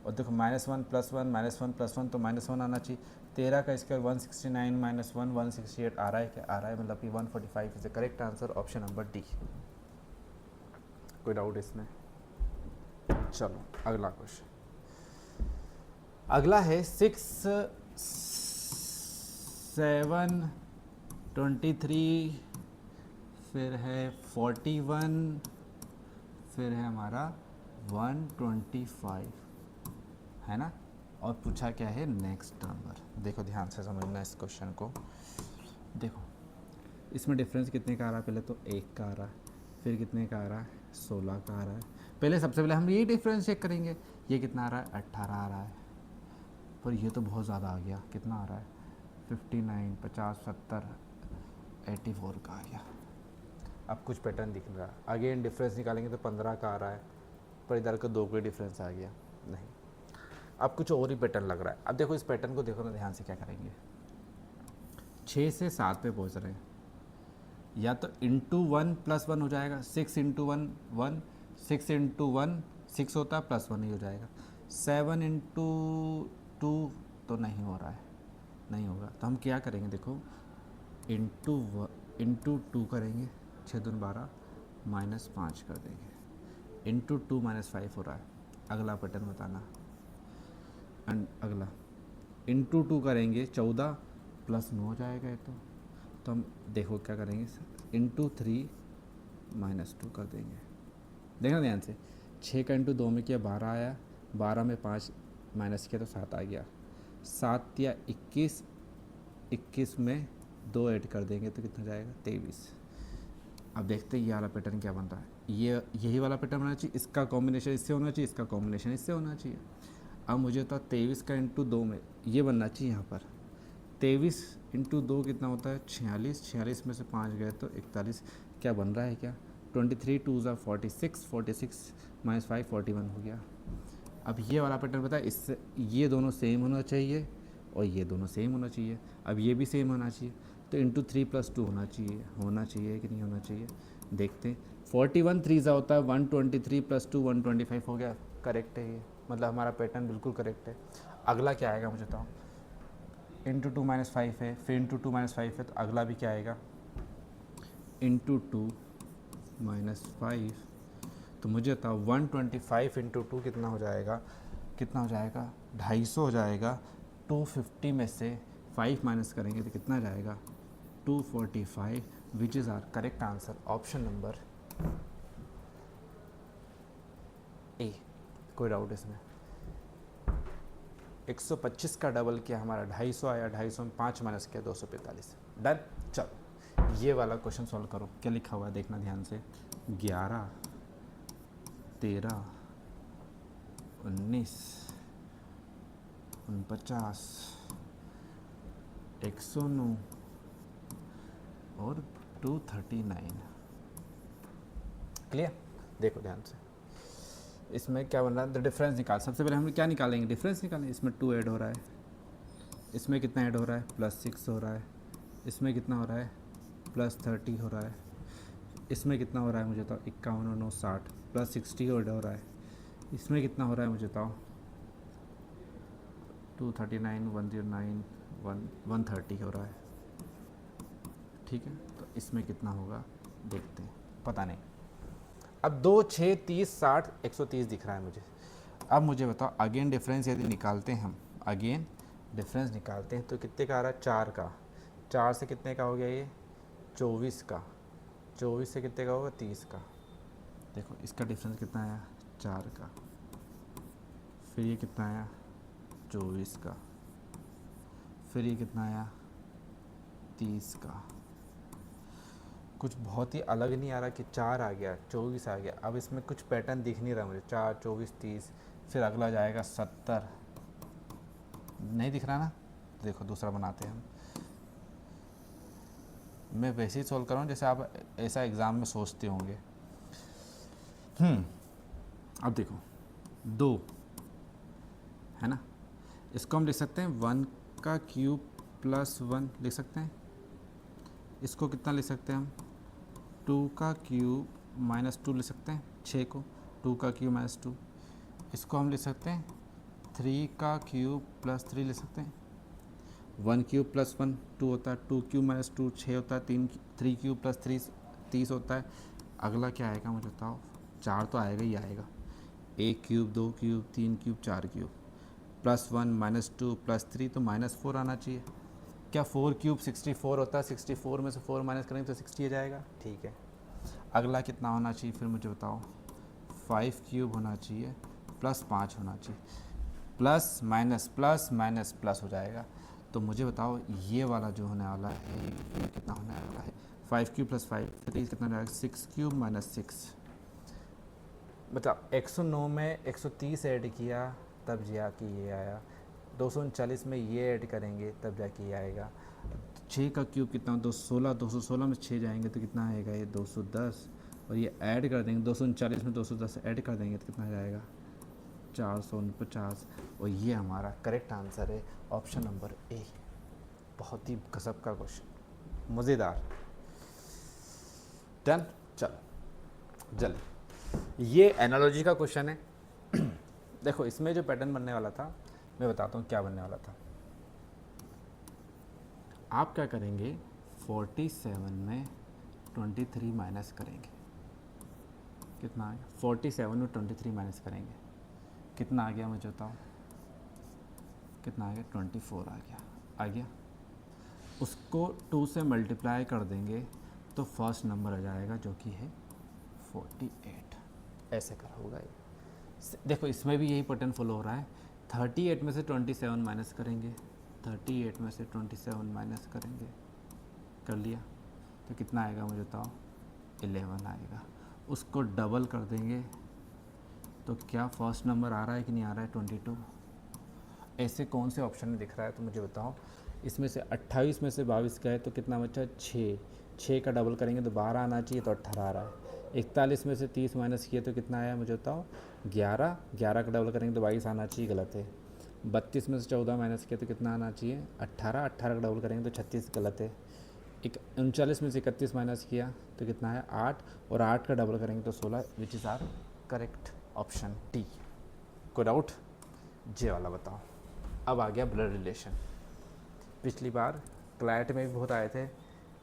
और देखो -1 +1 -1 +1 तो -1 आना चाहिए, 13 का स्क्वायर 169 -1 168 आ रहा है, क्या आ रहा है, मतलब कि 145 is the correct answer, option number D. कोई डाउट इसमें। चलो अगला क्वेश्चन, अगला है 6 7 23, फिर है 41, फिर है हमारा 125, है ना। और पूछा क्या है, नेक्स्ट नंबर। देखो ध्यान से समझना इस क्वेश्चन को, देखो इसमें डिफरेंस कितने का आ रहा है, पहले तो 1 का आ रहा है, फिर कितने का आ रहा है, 16 का आ रहा है। पहले सबसे पहले हम ये डिफरेंस चेक करेंगे, ये कितना आ रहा है 18 आ रहा है, पर ये तो बहुत ज़्यादा आ गया, कितना आ रहा है 59, 50, 70, 84 का आ गया। अब कुछ पैटर्न दिख रहा है, अगेन डिफरेंस निकालेंगे तो 15 का आ रहा है, पर इधर का 2 का डिफरेंस आ गया, नहीं अब कुछ और ही पैटर्न लग रहा है। अब देखो इस पैटर्न को देखो ना ध्यान से, क्या करेंगे 6 से 7 पे पहुंच रहे हैं, या तो इंटू 1 + 1 हो जाएगा, 6 इंटू 1 1, 6 इंटू 1 6 होता है, +1 ही हो जाएगा, 7 इंटू 2 तो नहीं हो रहा है, नहीं होगा, तो हम क्या करेंगे देखो इंटू 2 करेंगे, 6 दूनी 12 -5 कर देंगे, इंटू 2 -5 हो रहा है। अगला पैटर्न बताना, एंड अगला इंटू 2 करेंगे 14 + 9 हो जाएगा ये तो हम देखो क्या करेंगे इंटू 3 -2 कर देंगे। देखना ध्यान से, 6 का इंटू 2 में किया 12 आया, 12 में 5 माइनस किया तो 7 आ गया, 7 या 21, 21 में 2 ऐड कर देंगे तो कितना जाएगा 23। अब देखते हैं ये वाला पैटर्न क्या बन रहा है, ये यही वाला पैटर्न बनना चाहिए, इसका कॉम्बिनेशन इससे होना चाहिए, इसका कॉम्बिनेशन इससे होना चाहिए। अब मुझे तो 23 का इंटू 2 में ये बनना चाहिए, यहाँ पर 23 इंटू 2 कितना होता है 46, 46 में से 5 गए तो 41, क्या बन रहा है क्या 23 2 ज़ा 46, 46 -5 41 हो गया। अब ये वाला पैटर्न पता है, इससे ये दोनों सेम होना चाहिए और ये दोनों सेम होना चाहिए, अब ये भी सेम होना चाहिए, तो इंटू 3 + 2 होना चाहिए कि नहीं होना चाहिए, देखते हैं। 41 3 ज़ा होता है 123 + 2 125 हो गया, करेक्ट है ये, मतलब हमारा पैटर्न बिल्कुल करेक्ट है। अगला क्या आएगा मुझे बताओ, इंटू 2 -5 है, फिर इंटू 2 -5 है, तो अगला भी क्या आएगा इंटू 2 -5, तो मुझे बताओ 125 इंटू 2 कितना हो जाएगा, 250 हो जाएगा। 250 में से 5 माइनस करेंगे तो कितना जाएगा 245, which is our correct answer, option number A. कोई डाउट इसमें? 125 का डबल किया हमारा 250 आया, 250 में 5 माइनस किया 245, डन। चलो ये वाला क्वेश्चन सॉल्व करो, क्या लिखा हुआ है देखना ध्यान से, 11 13 19 49 109 और 239, क्लियर? देखो ध्यान से, इसमें क्या बन रहा है, द डिफरेंस निकाल, सबसे पहले हम क्या निकालेंगे डिफरेंस निकालेंगे, इसमें 2 ऐड हो रहा है, इसमें कितना ऐड हो रहा है +6 हो रहा है, इसमें कितना हो रहा है +30 हो रहा है, इसमें कितना हो रहा है मुझे बताओ 51 और 9 60 +60 ऐड हो रहा है, इसमें कितना हो रहा है मुझे बताओ 239 109 130 हो रहा है, ठीक है, तो इसमें कितना होगा देखते हैं, पता नहीं। अब 2 6 30 60 130 दिख रहा है मुझे। अब मुझे बताओ अगेन डिफरेंस यदि निकालते हैं हम, अगेन डिफरेंस निकालते हैं तो कितने का आ रहा है 4 का, 4 से कितने का हो गया ये 24 का, 24 से कितने का होगा 30 का, देखो इसका डिफरेंस कितना आया 4 का, फिर ये कितना आया 24 का, फिर ये कितना आया 30 का, कुछ बहुत ही अलग नहीं आ रहा कि 4 आ गया 24 आ गया। अब इसमें कुछ पैटर्न दिख नहीं रहा मुझे, 4 24 30, फिर अगला जाएगा 70, नहीं दिख रहा ना, देखो दूसरा बनाते हैं हम, मैं वैसे ही सॉल्व कर रहा हूँ जैसे आप ऐसा एग्ज़ाम में सोचते होंगे। अब देखो 2 है ना, इसको हम लिख सकते हैं 1 का क्यूब +1 लिख सकते हैं, इसको कितना लिख सकते हैं हम 2 का क्यूब -2 लिख सकते हैं, 6 को 2 का क्यूब -2, इसको हम लिख सकते हैं 3 का क्यूब +3 लिख सकते हैं, 1 क्यूब +1 2 होता है, 2 क्यूब -2 6 होता है, 3 क्यूब +3 30 होता है। अगला क्या आएगा मुझे बताओ, 4 तो आएगा ही आएगा, 1 क्यूब 2 क्यूब 3 क्यूब 4 क्यूब, +1 -2 +3 तो -4 आना चाहिए, क्या 4 क्यूब 64 होता है, 64 में से 4 माइनस करेंगे तो 60 आ जाएगा, ठीक है। अगला कितना होना चाहिए फिर मुझे बताओ, 5 क्यूब होना चाहिए +5 होना चाहिए, प्लस माइनस प्लस हो जाएगा, तो मुझे बताओ ये वाला जो होने वाला है ये कितना होने वाला है 5 क्यूब +5 फिर कितना जाएगा 6 क्यूब -6, मतलब 109 में 130 ऐड किया तब जाके ये आया, 239 में ये ऐड करेंगे तब जाके ये आएगा। 6 का क्यूब कितना, 216, 216 में 6 जाएंगे तो कितना आएगा ये 210, और ये ऐड कर देंगे 239 में 210 ऐड कर देंगे तो कितना जाएगा 449, और ये हमारा करेक्ट आंसर है ऑप्शन नंबर ए। बहुत ही गजब का क्वेश्चन, मज़ेदार। डन, चलो जल्दी, ये एनालॉजी का क्वेश्चन है। देखो इसमें जो पैटर्न बनने वाला था मैं बताता हूँ क्या बनने वाला था। आप क्या करेंगे, 47 में 23 माइनस करेंगे, कितना आ गया 47 में 23 माइनस करेंगे, कितना आ गया मुझे बताओ, कितना आ गया 24 आ गया। उसको 2 से मल्टीप्लाई कर देंगे तो फर्स्ट नंबर आ जाएगा जो कि है 48। ऐसे कर होगा ये। देखो इसमें भी यही पैटर्न फॉलो हो रहा है। 38 में से 27 माइनस करेंगे, 38 में से 27 माइनस करेंगे, कर लिया तो कितना आएगा मुझे बताओ 11 आएगा। उसको डबल कर देंगे तो क्या फर्स्ट नंबर आ रहा है कि नहीं आ रहा है 22। ऐसे कौन से ऑप्शन में दिख रहा है तो मुझे बताओ। इसमें से 28 में से 22 गए तो कितना बचा 6 का डबल करेंगे तो 12 आना चाहिए तो 18 आ रहा है। 41 में से 30 माइनस किए तो कितना आया मुझे बताओ 11 का डबल करेंगे तो 22 आना चाहिए, गलत है। 32 में से 14 माइनस किए तो कितना आना चाहिए 18 का डबल करेंगे तो 36, गलत है। 39 में से 31 माइनस किया तो कितना है 8, और 8 का डबल करेंगे तो 16, which is our correct option D. कोई डाउट, जे वाला बताओ। अब आ गया ब्लड रिलेशन। पिछली बार क्लैट में भी बहुत आए थे,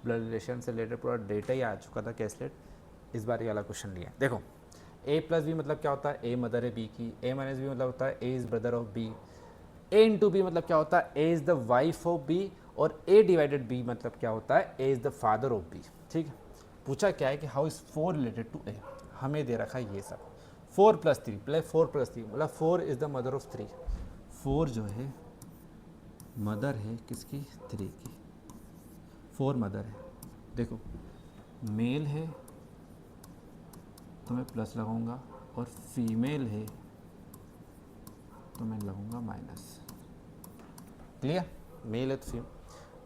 ब्लड रिलेशन से रिलेटेड पूरा डेटा ही आ चुका था कैसलेट। इस बार ये वाला क्वेश्चन लिया। देखो a प्लस बी मतलब क्या होता है, ए मदर है बी की, a माइनस बी मतलब होता है A is brother of B, a into B मतलब क्या होता है A is the wife of B, और a डिवाइडेड b मतलब क्या होता है A is the father of B. ठीक है, पूछा क्या है कि how is 4 related to a, हमें दे रखा है ये सब। 4 + 3 मतलब 4 इज़ द मदर ऑफ 3। 4 जो है मदर है किसकी, 3 की। 4 मदर है। देखो मेल है तो मैं प्लस लगाऊंगा, और फीमेल है तो मैं लगाऊंगा माइनस। क्लियर, मेल है तो फीमेल।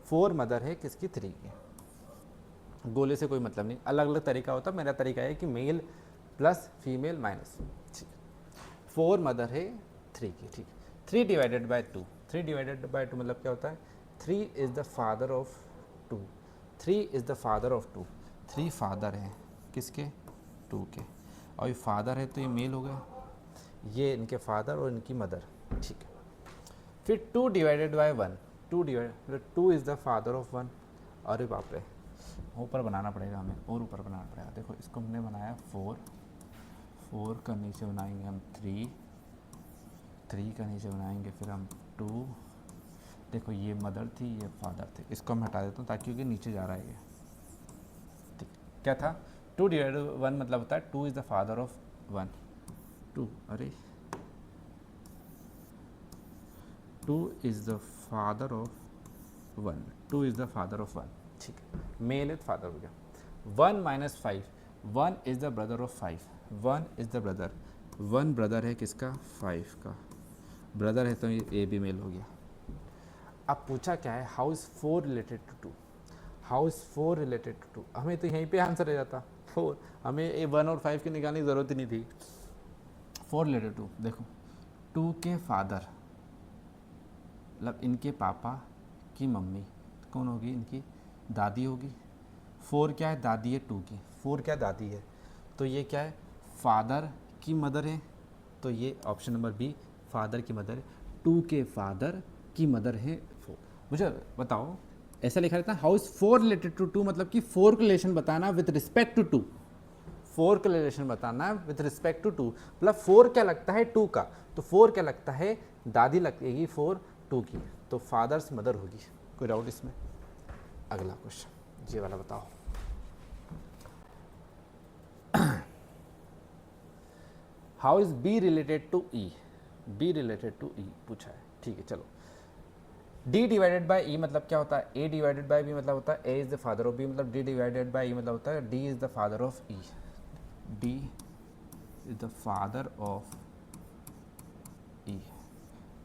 4 मदर है किसकी, 3 की। गोले से कोई मतलब नहीं, अलग अलग तरीका होता है। मेरा तरीका है कि मेल प्लस फीमेल माइनस। ठीक, 4 मदर है 3 की। ठीक, 3 डिवाइडेड बाय 2, 3 डिवाइडेड बाय 2 मतलब क्या होता है 3 is the father of 2, 3 is the father of 2। 3 father हैं किसके, 2 के, और ये फादर है तो ये मेल हो गया, ये इनके फादर और इनकी मदर। ठीक है, फिर 2 divided by 1, 2 is the father of 1। अरे बाप रे, ऊपर बनाना पड़ेगा हमें, और ऊपर बनाना पड़ेगा। देखो इसको हमने बनाया 4 का नीचे बनाएंगे हम 3 का नीचे बनाएंगे फिर हम 2। देखो ये मदर थी ये फादर थे, इसको हम हटा देता हूँ ताकि क्योंकि नीचे जा रहा है ये। ठीक, क्या था 2 डिवाइडेड 1 मतलब होता है 2 इज़ द फादर ऑफ 1, 2, अरे 2 is the father of 1, 2 is the father of 1। ठीक है, मेल है फादर हो गया। 1 - 5, 1 is the brother of 5, 1 is the brother, 1 brother है किसका, 5 का। ब्रदर है तो ये ए भी मेल हो गया। अब पूछा क्या है, how is 4 related to 2, how is 4 related to 2। हमें तो यहीं पे आंसर आ जाता 4, हमें ए 1 और 5 की निकालने की ज़रूरत ही नहीं थी। 4 रिलेटेड टू, देखो 2 के फादर मतलब इनके पापा की मम्मी कौन होगी, इनकी दादी होगी। 4 क्या है, दादी है 2 की, 4 क्या दादी है, तो ये क्या है फादर की मदर है, तो ये ऑप्शन नंबर बी फादर की मदर है। 2 के फादर की मदर है 4। मुझे बताओ ऐसा लिखा रहता है हाउ इज़ 4 रिलेटेड टू 2, मतलब कि 4 का रिलेशन बताना विथ रिस्पेक्ट टू 2, 4 का रिलेशन बताना विथ रिस्पेक्ट टू 2, मतलब 4 क्या लगता है 2 का, तो 4 क्या लगता है दादी लगेगी 4 2 की, तो फादर्स मदर होगी। कोई डाउट इसमें। अगला क्वेश्चन ये वाला बताओ। How is B related to E, B related to E पूछा है। ठीक है चलो, d डिवाइडेड बाई ई मतलब क्या होता है, a डिवाइडेड बाई बी मतलब होता है a is the father of b, मतलब d डिवाइडेड बाई ई मतलब होता है d is the father of e, d is the father of E,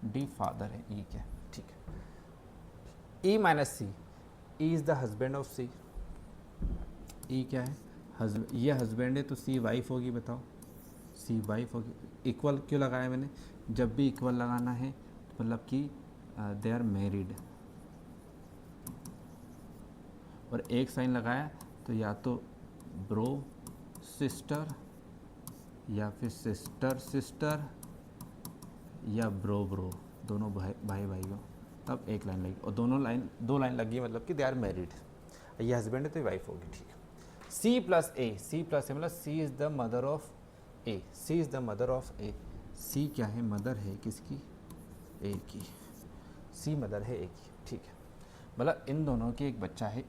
D father है ई के, ठीक है। E minus C, E is the husband of C, E क्या है, ये हस्बैंड है तो सी वाइफ होगी, बताओ सी वाइफ होगी। इक्वल क्यों लगाया मैंने, जब भी इक्वल लगाना है तो मतलब कि दे आर मैरिड, और एक साइन लगाया तो या तो ब्रो सिस्टर या फिर सिस्टर सिस्टर या ब्रो ब्रो, दोनों भाई भाई हो, तब एक लाइन लगी, और दो लाइन लगी मतलब कि दे आर मैरिड, ये हस्बैंड है तो वाइफ होगी, ठीक है। सी plus A, C plus A मतलब C is the mother of A, C is the mother of A, C क्या है, मदर है किसकी, ए की, सी मदर है ए की, ठीक है। मतलब इन दोनों की एक बच्चा है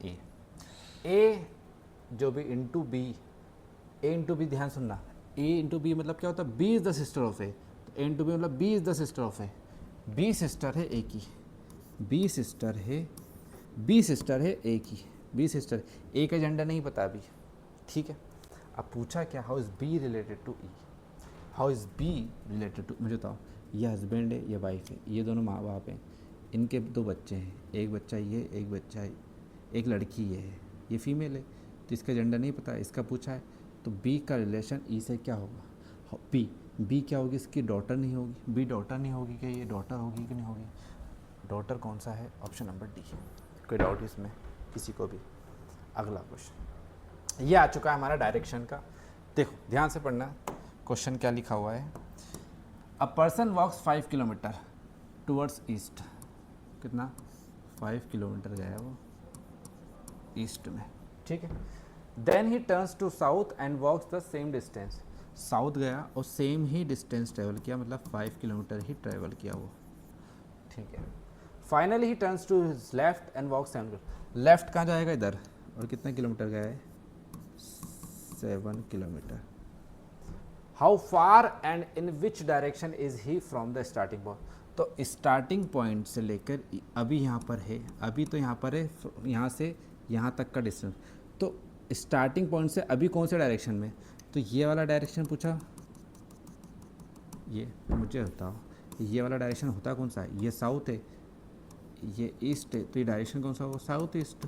ए जो भी into B, A into B, ध्यान सुनना, ए इंटू बी मतलब क्या होता है, B is the sister of A, तो ए इंटू बी मतलब B is the sister of A, B sister है ए की, बी सिस्टर है, बी सिस्टर है ए की, बी सिस्टर, ए का जेंडर नहीं पता अभी, ठीक है। अब पूछा क्या, how is B related to E, how is B related to, मुझे बताओ, ये हस्बैंड है, ये वाइफ है, ये दोनों माँ बाप हैं, इनके दो बच्चे हैं, एक बच्चा ये, एक बच्चा है, एक लड़की ये है, ये फीमेल है, तो इसका जेंडर नहीं पता, इसका पूछा है, तो बी का रिलेशन ई से क्या होगा, बी क्या होगी, इसकी डॉटर नहीं होगी, बी डॉटर नहीं होगी, क्या ये डॉटर होगी कि नहीं होगी, डॉटर कौन सा है, ऑप्शन नंबर डी, कोई डाउट इसमें किसी को भी। अगला क्वेश्चन, ये आ चुका है हमारा डायरेक्शन का, देखो ध्यान से पढ़ना, क्वेश्चन क्या लिखा हुआ है, a person walks 5 kilometre towards east, कितना 5 किलोमीटर गया वो ईस्ट में, ठीक है। Then he turns to south and walks the same distance, south गया और सेम ही डिस्टेंस ट्रेवल किया, मतलब 5 किलोमीटर ही ट्रेवल किया वो, ठीक है। Finally he turns to his left and walks 7, left कहाँ जाएगा, इधर, और कितना किलोमीटर गया है, 7 kilometre. How far and in which direction is he from the starting point, तो स्टार्टिंग पॉइंट से लेकर अभी यहाँ पर है, अभी तो यहाँ पर है, यहाँ से यहाँ तक का डिस्टेंस, तो स्टार्टिंग पॉइंट से अभी कौन से डायरेक्शन में, तो ये वाला डायरेक्शन पूछा, ये मुझे बताओ ये वाला डायरेक्शन होता कौन सा है, ये साउथ है, ये ईस्ट है, तो ये डायरेक्शन कौन सा होगा, साउथ ईस्ट,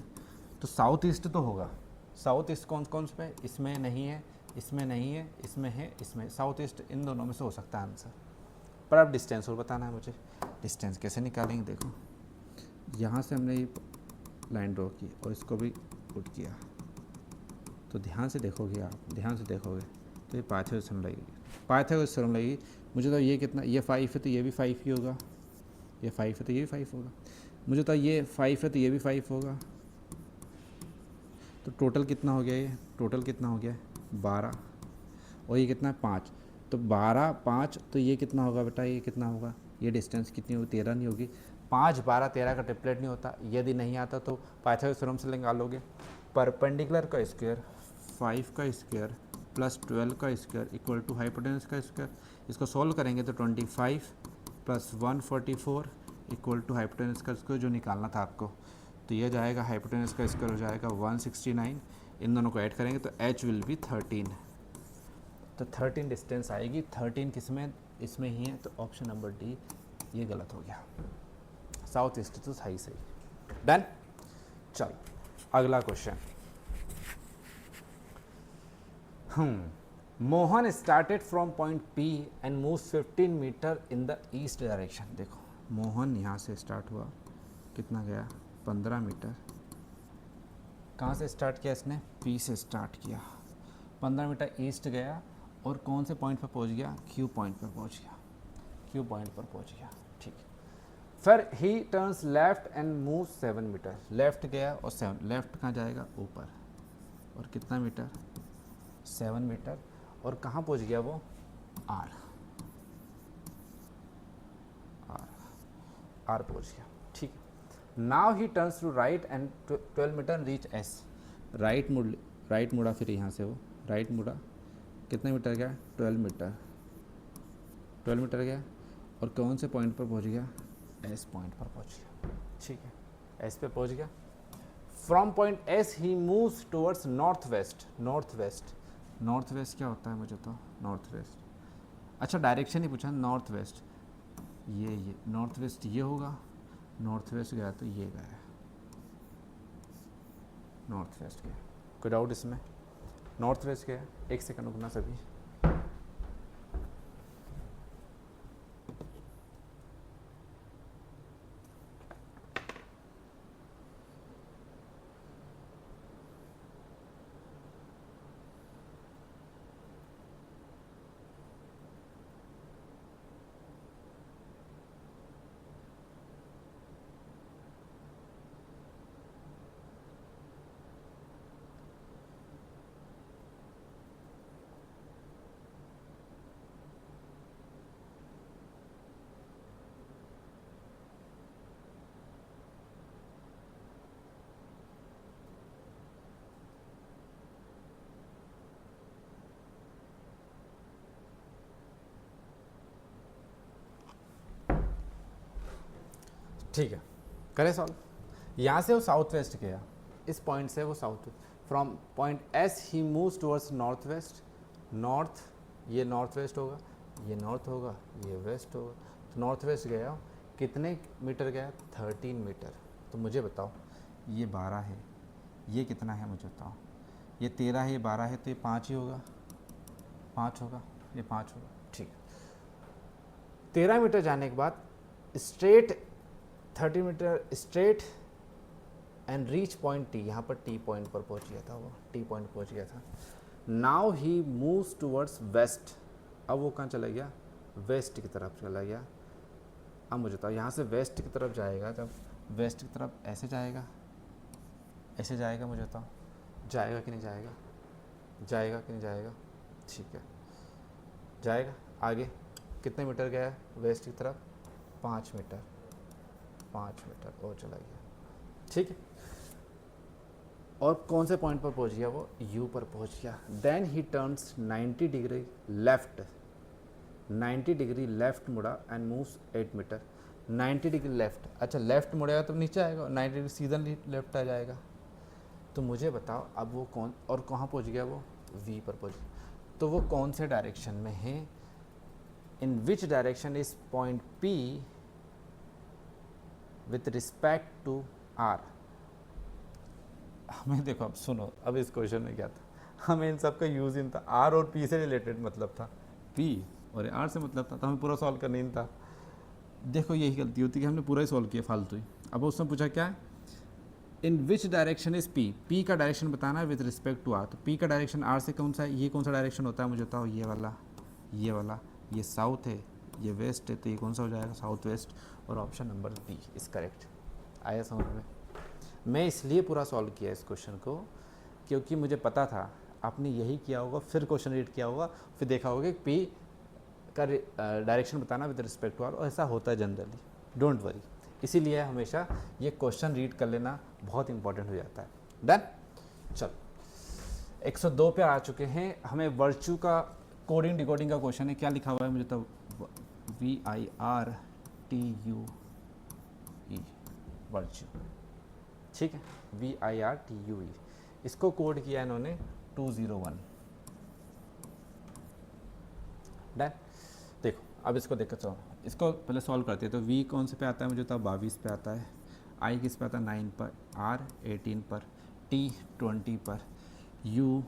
तो साउथ ईस्ट तो होगा, साउथ ईस्ट कौन से पे, इसमें नहीं है, इसमें नहीं है, इसमें है, इसमें, साउथ ईस्ट इन दोनों में से हो सकता है आंसर, पर अब डिस्टेंस और बताना है मुझे, डिस्टेंस कैसे निकालेंगे, देखो यहाँ से हमने ये लाइन ड्रॉ की और इसको भी पुट किया, तो ध्यान से देखोगे आप, ध्यान से देखोगे तो ये पाइथागोरस थ्योरम लगेगी, पाइथागोरस थ्योरम लगेगी, मुझे तो ये कितना, ये 5 है तो ये भी 5 ही होगा, ये 5 है तो ये भी 5 होगा, मुझे तो ये 5 है तो ये भी 5 होगा, तो टोटल कितना हो गया, ये टोटल कितना हो गया 12, और ये कितना है 5, तो 12 5, तो ये कितना होगा बेटा, ये कितना होगा, ये डिस्टेंस कितनी होगी, 13 नहीं होगी, 5 12 13 का ट्रिपलेट नहीं होता, यदि नहीं आता तो पाइथागोरस थ्योरम से निकालोगे, परपेंडिकुलर का स्क्वायर 5 का स्क्वायर प्लस 12 का स्क्वायर इक्वल टू हाइपोटेनस का स्क्वायर, इसको सॉल्व करेंगे तो 25 प्लस 144 इक्वल टू हाइपोटेनस का स्क्वायर जो निकालना था आपको, तो ये जाएगा हाइपोटेनस का स्क्वायर हो जाएगा 169, इन दोनों को ऐड करेंगे तो h विल बी 13, तो 13 डिस्टेंस आएगी, 13 किस में, इसमें ही है, तो ऑप्शन नंबर डी ये गलत हो गया, साउथ ईस्ट तो सही सही, डन। चलो अगला question, Mohan started from point P and moves 15 metre in the east direction, देखो मोहन यहाँ से स्टार्ट हुआ, कितना गया 15 मीटर, कहाँ से स्टार्ट किया इसने, पी से स्टार्ट किया, 15 मीटर ईस्ट गया और कौन से पॉइंट पर पहुँच गया, क्यू पॉइंट पर पहुँच गया, क्यू पॉइंट पर पहुँच गया, ठीक है। फिर he turns left and move 7 metre, left गया और 7, लेफ्ट कहाँ जाएगा ऊपर, और कितना मीटर 7 मीटर, और कहाँ पहुँच गया वो आर पहुँच गया, ठीक है। Now he turns to right and 12 metre reaches, right मुड़ा, फिर यहाँ से वो राइट मुड़ा, कितने मीटर गया 12 मीटर गया, और कौन से पॉइंट पर पहुँच गया, एस पॉइंट पर पहुँच गया, ठीक है, एस पे पहुँच गया। From point S he moves towards north west क्या होता है मुझे तो, नॉर्थ वेस्ट। अच्छा डायरेक्शन ही पूछा, नॉर्थ वेस्ट, ये नॉर्थ वेस्ट ये होगा, नॉर्थ वेस्ट गया तो ये गया, नॉर्थ वेस्ट गया, कोई डाउट इसमें? नॉर्थ वेस्ट गया। एक सेकंड रुकना सभी। ठीक है, करें सॉल्व। यहाँ से वो साउथ वेस्ट गया, इस पॉइंट से वो south, from point S he moves towards north west, north, ये नॉर्थ वेस्ट होगा, ये नॉर्थ होगा, ये वेस्ट होगा, तो नॉर्थ वेस्ट गया, कितने मीटर गया? 13 मीटर। तो मुझे बताओ, ये 12 है, ये कितना है मुझे बताओ, ये 13 है, ये 12 है, तो ये 5 ही होगा, 5 होगा, ये 5 होगा। ठीक है, 13 मीटर जाने के बाद straight 30 metre straight and reach point T, यहाँ पर टी पॉइंट पर पहुँच गया था, वो टी पॉइंट पहुँच गया था। Now he moves towards west, अब वो कहाँ चला गया? वेस्ट की तरफ चला गया। अब मुझे बताओ, यहाँ से वेस्ट की तरफ जाएगा, जब वेस्ट की तरफ ऐसे जाएगा, ऐसे जाएगा, मुझे बताओ जाएगा कि नहीं जाएगा? जाएगा कि नहीं जाएगा? ठीक है, जाएगा। आगे कितने मीटर गया है वेस्ट की तरफ? 5 मीटर, 5 मीटर और चला गया। ठीक है, और कौन से पॉइंट पर पहुंच गया? वो यू पर पहुंच गया। Then he turns 90 degree left, 90 degree left मुड़ा and moves 8 meter. 90 degree left, अच्छा लेफ्ट मुड़ेगा तो नीचे आएगा, 90 डिग्री सीधा लेफ्ट आ जाएगा। तो मुझे बताओ अब वो कौन और कहाँ पहुंच गया? वो वी पर पहुंच गया। तो वो कौन से डायरेक्शन में है? In which direction is point P with respect to R? हमें देखो, अब सुनो, अब इस क्वेश्चन में क्या था, हमें इन सब का यूज इन था, आर और पी से रिलेटेड मतलब था, पी और आर से मतलब था, तो हमें पूरा सॉल्व करना ही था। देखो यही गलती होती है कि हमने पूरा ही सॉल्व किया फालतू ही। अब उसने पूछा क्या है? In which direction is P, P का डायरेक्शन बताना है विद रिस्पेक्ट टू आर। तो पी का डायरेक्शन आर से कौन सा है? ये कौन सा डायरेक्शन होता है मुझे बताओ? ये वाला, ये वाला, ये साउथ है, ये वेस्ट है, तो ये कौन सा हो जाएगा? South west. और option number B is correct. आया समझ में? मैं इसलिए पूरा सॉल्व किया इस क्वेश्चन को क्योंकि मुझे पता था आपने यही किया होगा, फिर क्वेश्चन रीड किया होगा, फिर देखा होगा कि पी का डायरेक्शन बताना विद रिस्पेक्ट टू आर, और ऐसा होता है जनरली, डोंट वरी। इसीलिए हमेशा ये क्वेश्चन रीड कर लेना बहुत इंपॉर्टेंट हो जाता है। डन? चलो 102 पे आ चुके हैं। हमें वर्चू का कोडिंग डिकोडिंग का क्वेश्चन है। क्या लिखा हुआ है मुझे तो? VIRTUE, virtue. ठीक है, VIRTUE, इसको कोड किया इन्होंने 201। डन? देखो अब इसको देखो, चलो इसको पहले सॉल्व करते हैं। तो V कौन से पे आता है मुझे तो? 22 पे आता है। I किस पे आता है? 9 पर। R 18 पर, T 20 पर, U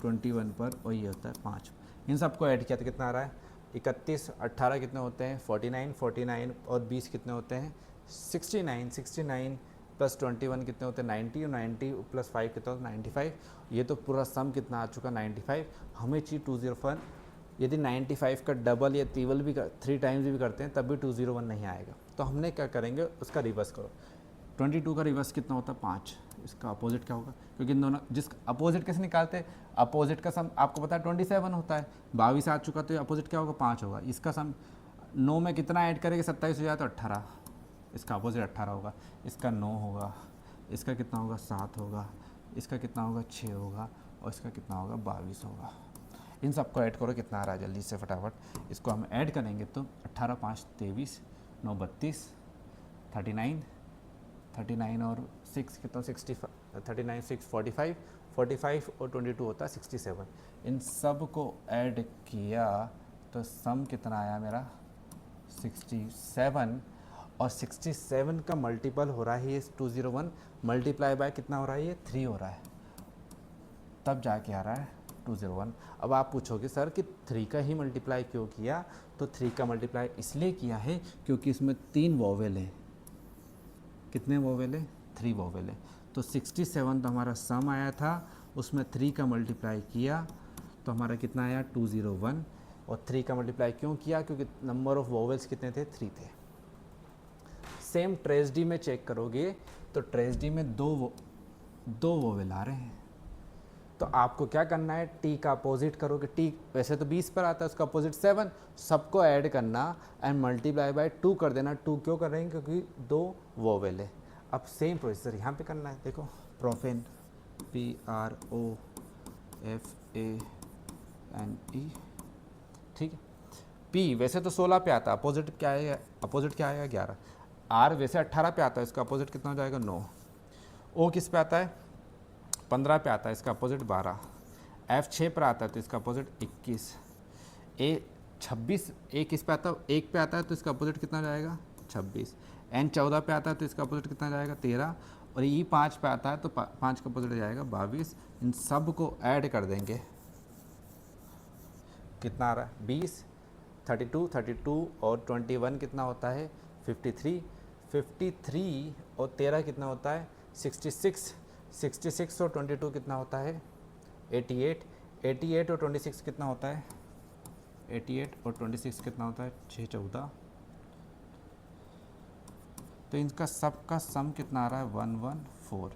21 पर, और ये होता है 5। इन सबको ऐड किया तो कितना आ रहा है? 31, 18 कितने होते हैं? 49, 49 और 20 कितने होते हैं? 69, 69 प्लस 21 कितने होते हैं? 90, और 90 प्लस 5 कितना होता है? 95। ये तो पूरा सम कितना आ चुका? 95। हमें चाहिए 201। यदि 95 का डबल या ट्रिपल भी 3 टाइम्स भी करते हैं तब भी 201 नहीं आएगा। तो हमने क्या करेंगे, उसका रिवर्स करो। 22 का रिवर्स कितना होता है? 5। इसका अपोजिट क्या होगा? क्योंकि इन दोनों, जिस अपोजिट कैसे निकालते हैं? अपोजिट का सम आपको पता है 27 होता है। 22 आ चुका तो अपोजिट क्या होगा? 5 होगा। इसका सम 9 में कितना ऐड करेंगे? 27 हो जाए तो 18, इसका अपोजिट 18 होगा। इसका 9 होगा, इसका कितना होगा? 7 होगा, इसका कितना होगा? 6 होगा, और इसका कितना होगा? 22 होगा। इन सबको ऐड करो, कितना आ रहा है जल्दी से फटाफट। इसको हम ऐड करेंगे तो 18 5 23, 9 32, 39 और 6 कितना? 65, 39 6 45, 45 और 22 होता है 67। इन सब को ऐड किया तो सम कितना आया मेरा 67, और 67 का मल्टीपल हो रहा है ये 201 मल्टीप्लाई बाय कितना हो रहा है ये 3 हो रहा है, तब जाके आ रहा है 201। अब आप पूछोगे सर कि 3 का ही मल्टीप्लाई क्यों किया, तो 3 का मल्टीप्लाई इसलिए किया है क्योंकि इसमें 3 वोवेल हैं। कितने वोवेल है? 3 वोवेल है। तो 67 तो हमारा सम आया था, उसमें 3 का मल्टीप्लाई किया तो हमारा कितना आया 201। और 3 का मल्टीप्लाई क्यों किया? क्योंकि नंबर ऑफ वोवेल्स कितने थे? 3 थे। सेम ट्रेजडी में चेक करोगे तो ट्रेजडी में दो वोवेल आ रहे हैं, तो आपको क्या करना है, टी का अपोजिट करोगे। टी वैसे तो 20 पर आता है, उसका अपोजिट 7, सबको ऐड करना एंड मल्टीप्लाई बाय 2 कर देना। 2 क्यों कर रहे हैं? क्योंकि 2 वोवेल है। अब सेम प्रोसीजर यहाँ पे करना है। देखो प्रोफेन PROFANE, ठीक है। पी वैसे तो 16 पे आता है, अपोजिट क्या आएगा? अपोजिट क्या आएगा? 11। आर वैसे 18 पे आता है, इसका अपोजिट कितना हो जाएगा? 9। ओ किस पे आता है? 15 पे आता है, इसका अपोजिट 12। एफ 6 पर आता है तो इसका अपोजिट 21। ए 26, ए किस पे आता है? 1 पे आता है तो इसका अपोजिट कितना जाएगा? 26। एन 14 पे आता है तो इसका अपोजिट कितना जाएगा? 13। और ई 5 पे आता है तो 5 का अपोजिट जाएगा 22। इन सब को ऐड कर देंगे, कितना आ रहा है? 20, 32 और 21 कितना होता है? 53। 53 और 13 कितना होता है? 66। 66 और 22 कितना होता है? 88। 88 और 26 कितना होता है? 88 और 26 कितना होता है? 6 14। तो इनका सबका सम कितना आ रहा है? 114।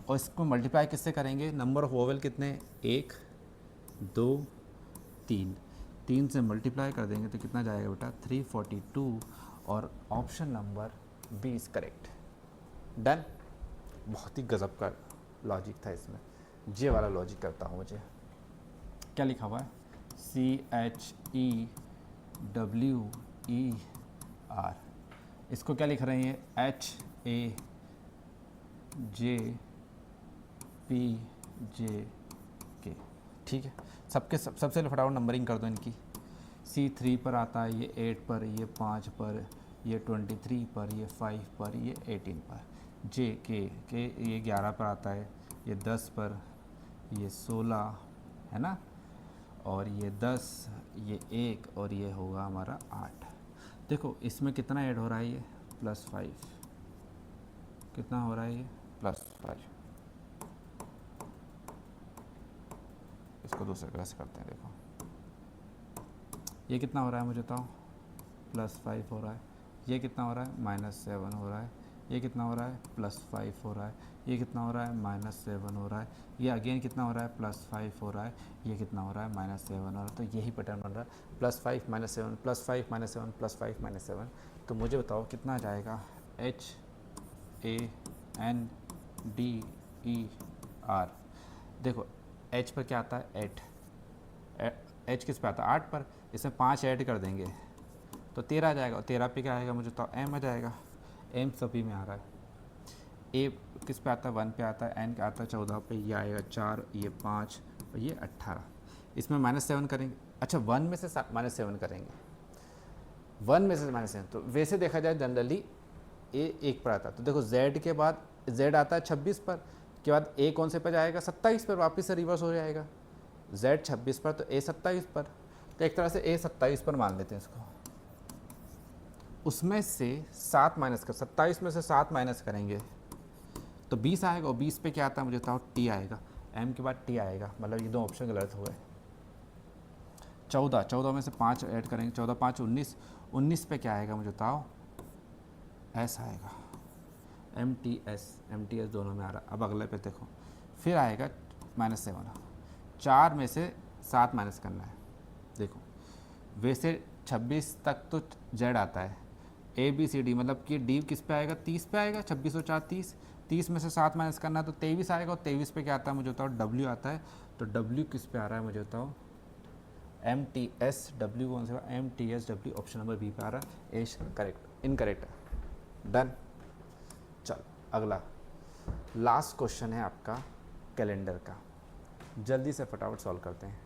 और इसको मल्टीप्लाई किससे करेंगे? नंबर ऑफ वोवेल कितने? 1 2 3। 3 से मल्टीप्लाई कर देंगे तो कितना जाएगा बेटा? 342। और option number B is correct. Done. बहुत ही गजब का लॉजिक था इसमें, जे वाला लॉजिक करता हूँ मुझे। क्या लिखा हुआ है? CHEWER। इसको क्या लिख रहे हैं? HAJPJK। ठीक है, सबसे फटाफट नंबरिंग कर दो इनकी। C3 पर आता है, ये 8 पर, ये 5 पर, ये 23 पर, ये 5 पर, ये 18 पर। JK ये 11 पर आता है, ये 10 पर, ये 16 है ना, और ये 10, ये 1 और ये होगा हमारा 8। देखो इसमें कितना ऐड हो रहा है? ये +5। कितना हो रहा है? ये +5। इसको दूसरे तरह से करते हैं। देखो ये कितना हो रहा है मुझे बताओ? +5 हो रहा है। ये कितना हो रहा है? -7 हो रहा है। ये कितना हो रहा है? +5 हो रहा है। ये कितना हो रहा है? -7 हो रहा है। ये अगेन कितना हो रहा है? +5 हो रहा है। ये कितना हो रहा है? -7 हो रहा है। तो यही पैटर्न बन रहा है, +5 -7 +5 -7 +5 -7। तो मुझे बताओ कितना आ जाएगा? HANDER। देखो H पर क्या आता है? 8। H किस पे आता है? 8 पर। इसमें 5 ऐड कर देंगे तो 13 आ जाएगा। और 13 पे क्या आएगा मुझे? तो M आ जाएगा। M सभी में आ रहा है। A किस पे आता है? 1 पे आता है। N का आता है 14 पे। ये आएगा 4, ये 5 और ये 18। इसमें -7 करेंगे। अच्छा 1 में से -7 करेंगे, 1 में से -7। तो वैसे देखा जाए जनरली A 1 पर आता है, तो देखो Z के बाद Z आता है 26 पर, के बाद A कौन से पर जाएगा? 27 पर, वापस से रिवर्स हो जाएगा। Z 26 पर तो A 27 पर, तो एक तरह से A 27 पर मान लेते हैं इसको। उसमें से 7 माइनस कर, 27 में से 7 माइनस करेंगे तो 20 आएगा। और 20 पे क्या आता है मुझे बताओ? T आएगा। M के बाद T आएगा, मतलब ये दो ऑप्शन गलत हो गए। 14 में से 5 ऐड करेंगे, 14 5 19। 19 पे क्या आएगा मुझे बताओ? S आएगा। MTS दोनों में आ रहा है। अब अगले पे देखो, फिर आएगा -7। 4 में से 7 माइनस करना है। देखो वैसे 26 तक तो Z आता है, ABCD, मतलब कि D किस पे आएगा? 30 पे आएगा। 26 और 4 30। 30 में से 7 माइनस करना है तो 23 आएगा। और 23 पे क्या आता है मुझे बताओ? W आता है। तो W किस पे आ रहा है मुझे बताओ? MTS। W कौन सा? MTS W, option number B पे आ रहा है। एश करेक्ट, इनकरेक्ट। डन। चलो अगला लास्ट क्वेश्चन है आपका कैलेंडर का। जल्दी से फटाफट सॉल्व करते हैं।